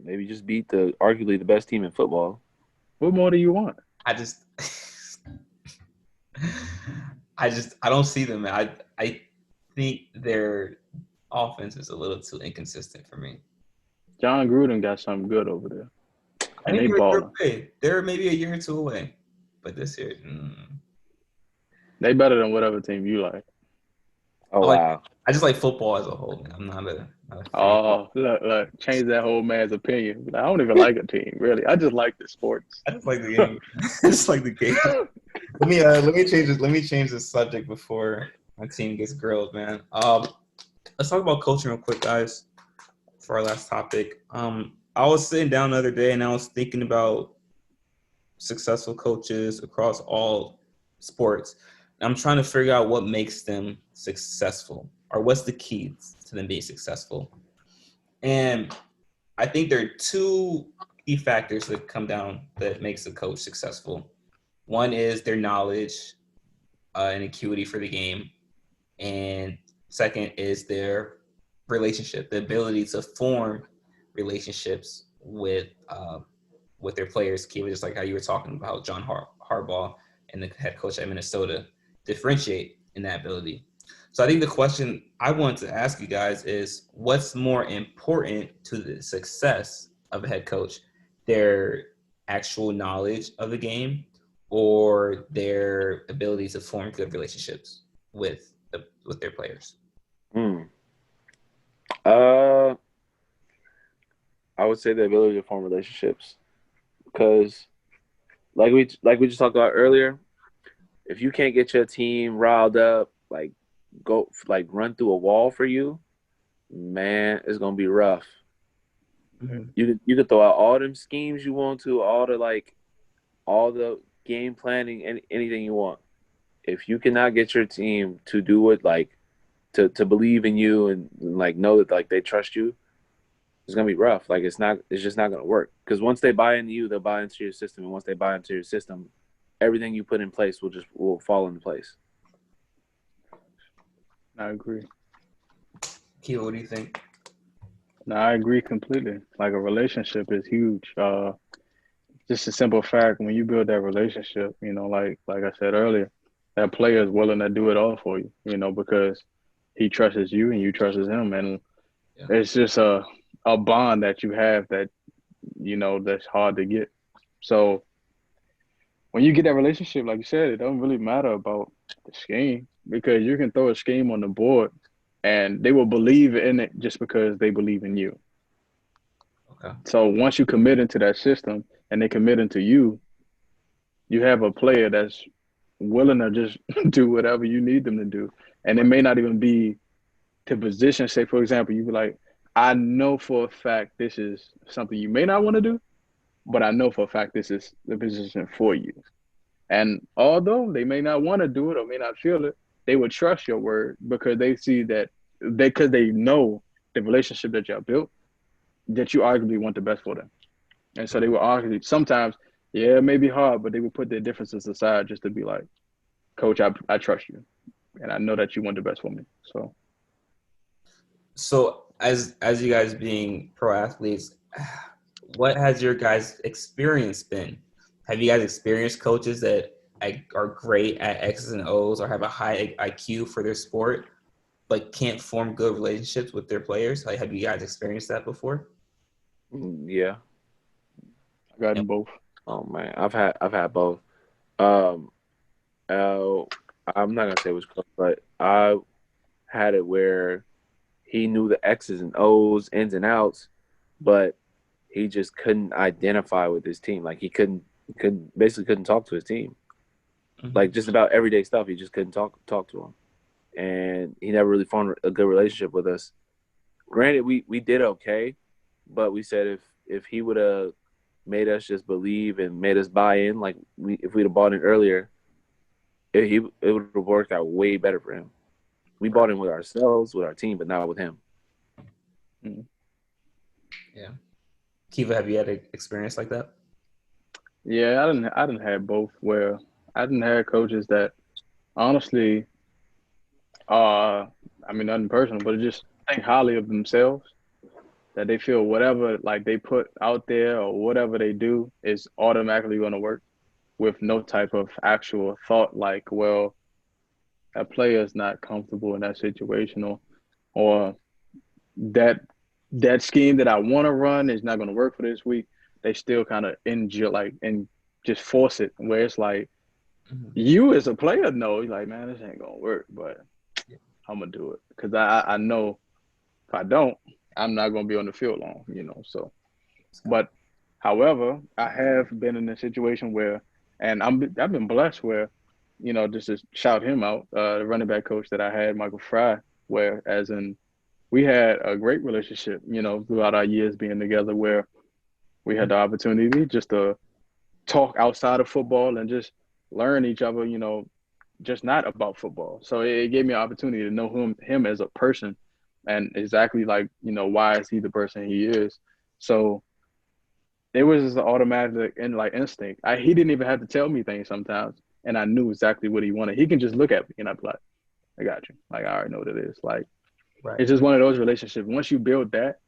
Maybe just beat arguably the best team in football. What more do you want? I don't see them, man. I think their offense is a little too inconsistent for me. John Gruden got something good over there. I think they're maybe a year or two away. But this year, they better than whatever team you like. Oh, wow. I just like football as a whole, man. I'm not a fan. Oh, look, change that whole man's opinion. I don't even like a team, really. I just like the sports. I just like the game. I just like the game. Let me change the subject before my team gets grilled, man. Let's talk about coaching real quick, guys, for our last topic. I was sitting down the other day and I was thinking about successful coaches across all sports. I'm trying to figure out what makes them successful, or what's the key to them being successful. And I think there are 2 key factors that come down that makes a coach successful. One is their knowledge and acuity for the game. And second is their relationship, the ability to form relationships with their players. Akiva, just like how you were talking about John Harbaugh and the head coach at Minnesota, differentiate in that ability. So I think the question I want to ask you guys is, what's more important to the success of a head coach, their actual knowledge of the game or their ability to form good relationships with their players? I would say the ability to form relationships, because like we just talked about earlier, if you can't get your team riled up, run through a wall for you, man, it's gonna be rough. Mm-hmm. You could throw out all them schemes you want to, all the game planning and anything you want. If you cannot get your team to do it, to believe in you and know that they trust you, it's gonna be rough. It's just not gonna work. Because once they buy into you, they'll buy into your system, and once they buy into your system, everything you put in place will fall into place. I agree. Akiva, what do you think? No, I agree completely. A relationship is huge. Just a simple fact, when you build that relationship, like I said earlier, that player is willing to do it all for you, because he trusts you and you trust him. And it's just a bond that you have that, that's hard to get. So when you get that relationship, like you said, it don't really matter about the scheme because you can throw a scheme on the board and they will believe in it just because they believe in you. Okay. So once you commit into that system and they commit into you, you have a player that's willing to just do whatever you need them to do. And it Right. may not even be to position. Say, for example, you be like, I know for a fact this is something you may not want to do, but I know for a fact this is the position for you. And although they may not want to do it or may not feel it, they would trust your word because they see that because they know the relationship that y'all built, that you arguably want the best for them. And so they will argue sometimes, yeah, it may be hard, but they will put their differences aside just to be like, Coach, I trust you. And I know that you want the best for me. So as you guys being pro athletes, what has your guys' experience been? Have you guys experienced coaches that are great at X's and O's or have a high IQ for their sport, but can't form good relationships with their players? Like, have you guys experienced that before? Yeah. I got And them both. Oh man, I've had both. Um, uh, I'm not gonna say which coach, but I had it where he knew the X's and O's, ins and outs, but he just couldn't identify with his team. Like he couldn't talk to his team. Like just about everyday stuff, he just couldn't talk to him, and he never really formed a good relationship with us. Granted, we did okay, but we said if he would have made us just believe and made us buy in, like if we'd have bought in earlier, it would have worked out way better for him. We bought in with ourselves, with our team, but not with him. Yeah. Kiva, have you had an experience like that? Yeah, I didn't have both where I didn't have coaches that honestly I mean nothing personal, but just think highly of themselves. That they feel whatever like they put out there or whatever they do is automatically gonna work with no type of actual thought like, well, that player is not comfortable in that situation or that that scheme that I want to run is not going to work for this week. They still kind of like and just force it where it's like you as a player know you're like, man, this ain't gonna work, but I'm gonna do it because I know if I don't, I'm not gonna be on the field long, So, but however, I have been in a situation where, and I've been blessed where, just to shout him out, the running back coach that I had, Michael Fry, where as in we had a great relationship, throughout our years being together where we had the opportunity just to talk outside of football and just learn each other, just not about football. So it gave me an opportunity to know him as a person and exactly like, why is he the person he is. So it was just an automatic and like instinct. He didn't even have to tell me things sometimes. And I knew exactly what he wanted. He can just look at me and I'd be like, I got you. Like, I already know what it is. Like, Right. it's just one of those relationships. Once you build that,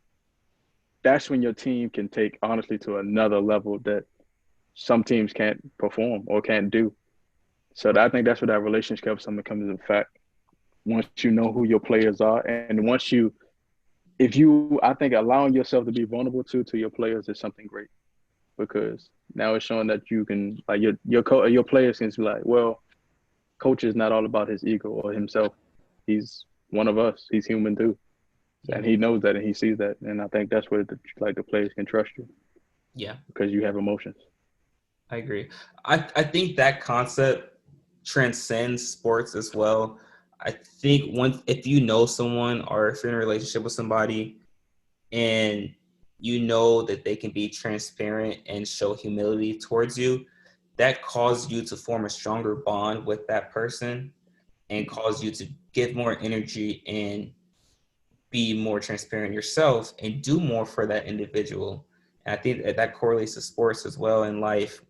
that's when your team can take honestly to another level that some teams can't perform or can't do. So I think that's where that relationship something comes into fact. Once you know who your players are, and I think allowing yourself to be vulnerable to your players is something great because now it's showing that you can like your players can be like, well, coach is not all about his ego or himself. He's one of us. He's human too. And he knows that and he sees that. And I think that's where the players can trust you. Yeah. Because you have emotions. I agree. I think that concept transcends sports as well. I think if you know someone or if you're in a relationship with somebody and you know that they can be transparent and show humility towards you, that causes you to form a stronger bond with that person and cause you to give more energy and be more transparent yourself and do more for that individual. And I think that correlates to sports as well in life.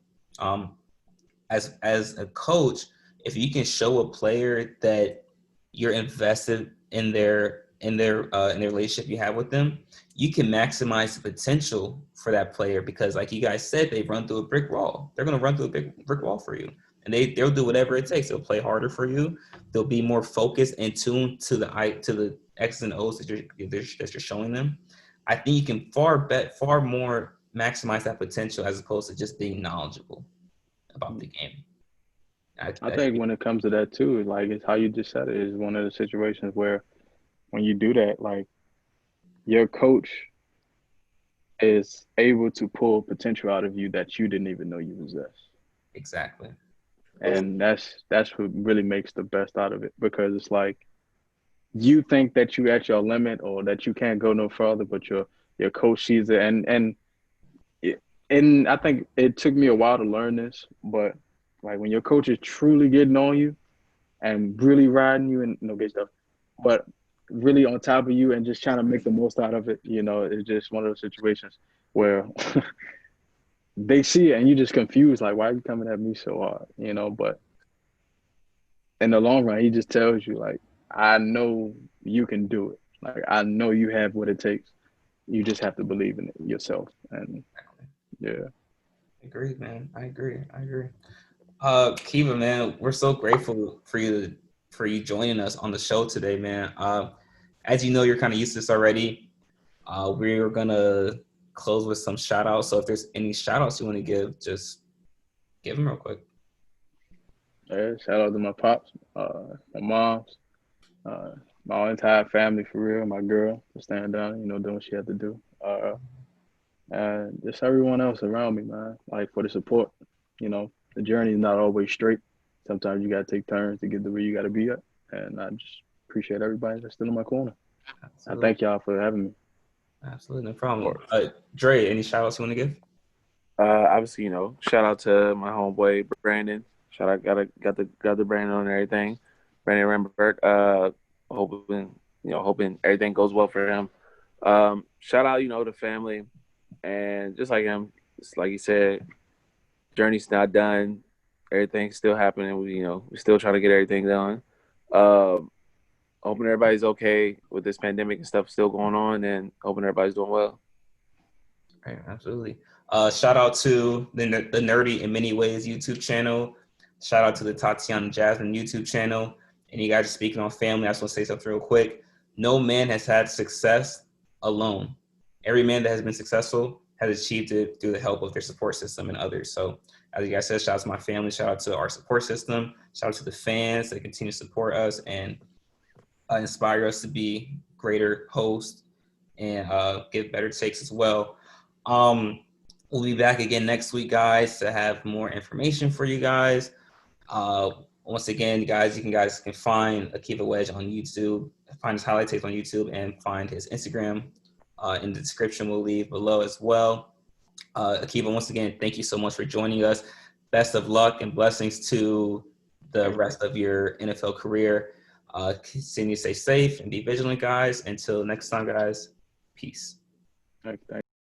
As a coach, if you can show a player that you're invested in their relationship you have with them, you can maximize the potential for that player because, like you guys said, they run through a brick wall. They're going to run through a big brick wall for you, and they'll do whatever it takes. They'll play harder for you. They'll be more focused and tuned to the X's and O's that you're showing them. I think you can far more maximize that potential as opposed to just being knowledgeable about the game. I think when it comes to that too, like it's how you just said it, is one of the situations where when you do that, like your coach is able to pull potential out of you that you didn't even know you possess. Exactly. And that's what really makes the best out of it, because it's like you think that you at your limit or that you can't go no further, but your coach sees it, and I think it took me a while to learn this, but like when your coach is truly getting on you and really riding you and good stuff, but really on top of you and just trying to make the most out of it, it's just one of those situations where they see it and you just confused, like, why are you coming at me so hard, but in the long run, he just tells you, like, I know you can do it. Like, I know you have what it takes. You just have to believe in it yourself. And yeah. I agree, man. I agree. Kiva, man, we're so grateful for you joining us on the show today, man. As you know, you're kind of used to this already. We're gonna close with some shout outs. So if there's any shout outs you want to give, just give them real quick. Yeah, shout out to my pops, my moms, my entire family, for real, my girl for standing down, doing what she had to do. And just everyone else around me, man, like for the support. The journey is not always straight. Sometimes you got to take turns to get to where you got to be at. And I just appreciate everybody that's still in my corner. Absolutely. I thank y'all for having me. Absolutely, no problem. Dre, any shout outs you want to give? Obviously, shout out to my homeboy Brandon. Shout out, got the Brandon on everything. Brandon Ramberg. Hoping everything goes well for him. Shout out, the family, and just like him, just like he said, journey's not done. Everything's still happening. We still trying to get everything done. Hoping everybody's okay with this pandemic and stuff still going on, and hoping everybody's doing well. Right, absolutely. Shout out to the Nerdy in Many Ways YouTube channel. Shout out to the Tatiana Jasmine YouTube channel. And you guys are speaking on family. I just want to say something real quick. No man has had success alone. Every man that has been successful has achieved it through the help of their support system and others. So as you guys said, shout out to my family. Shout out to our support system. Shout out to the fans that continue to support us and inspire us to be greater hosts and give better takes as well. We'll be back again next week, guys, to have more information for you guys. Once again, guys, you guys can find Akiva Wedge on YouTube, find his highlight tapes on YouTube, and find his Instagram in the description we'll leave below as well. Akiva, once again, thank you so much for joining us. Best of luck and blessings to the rest of your NFL career. Continue to stay safe and be vigilant, guys. Until next time, guys, peace. Thank you.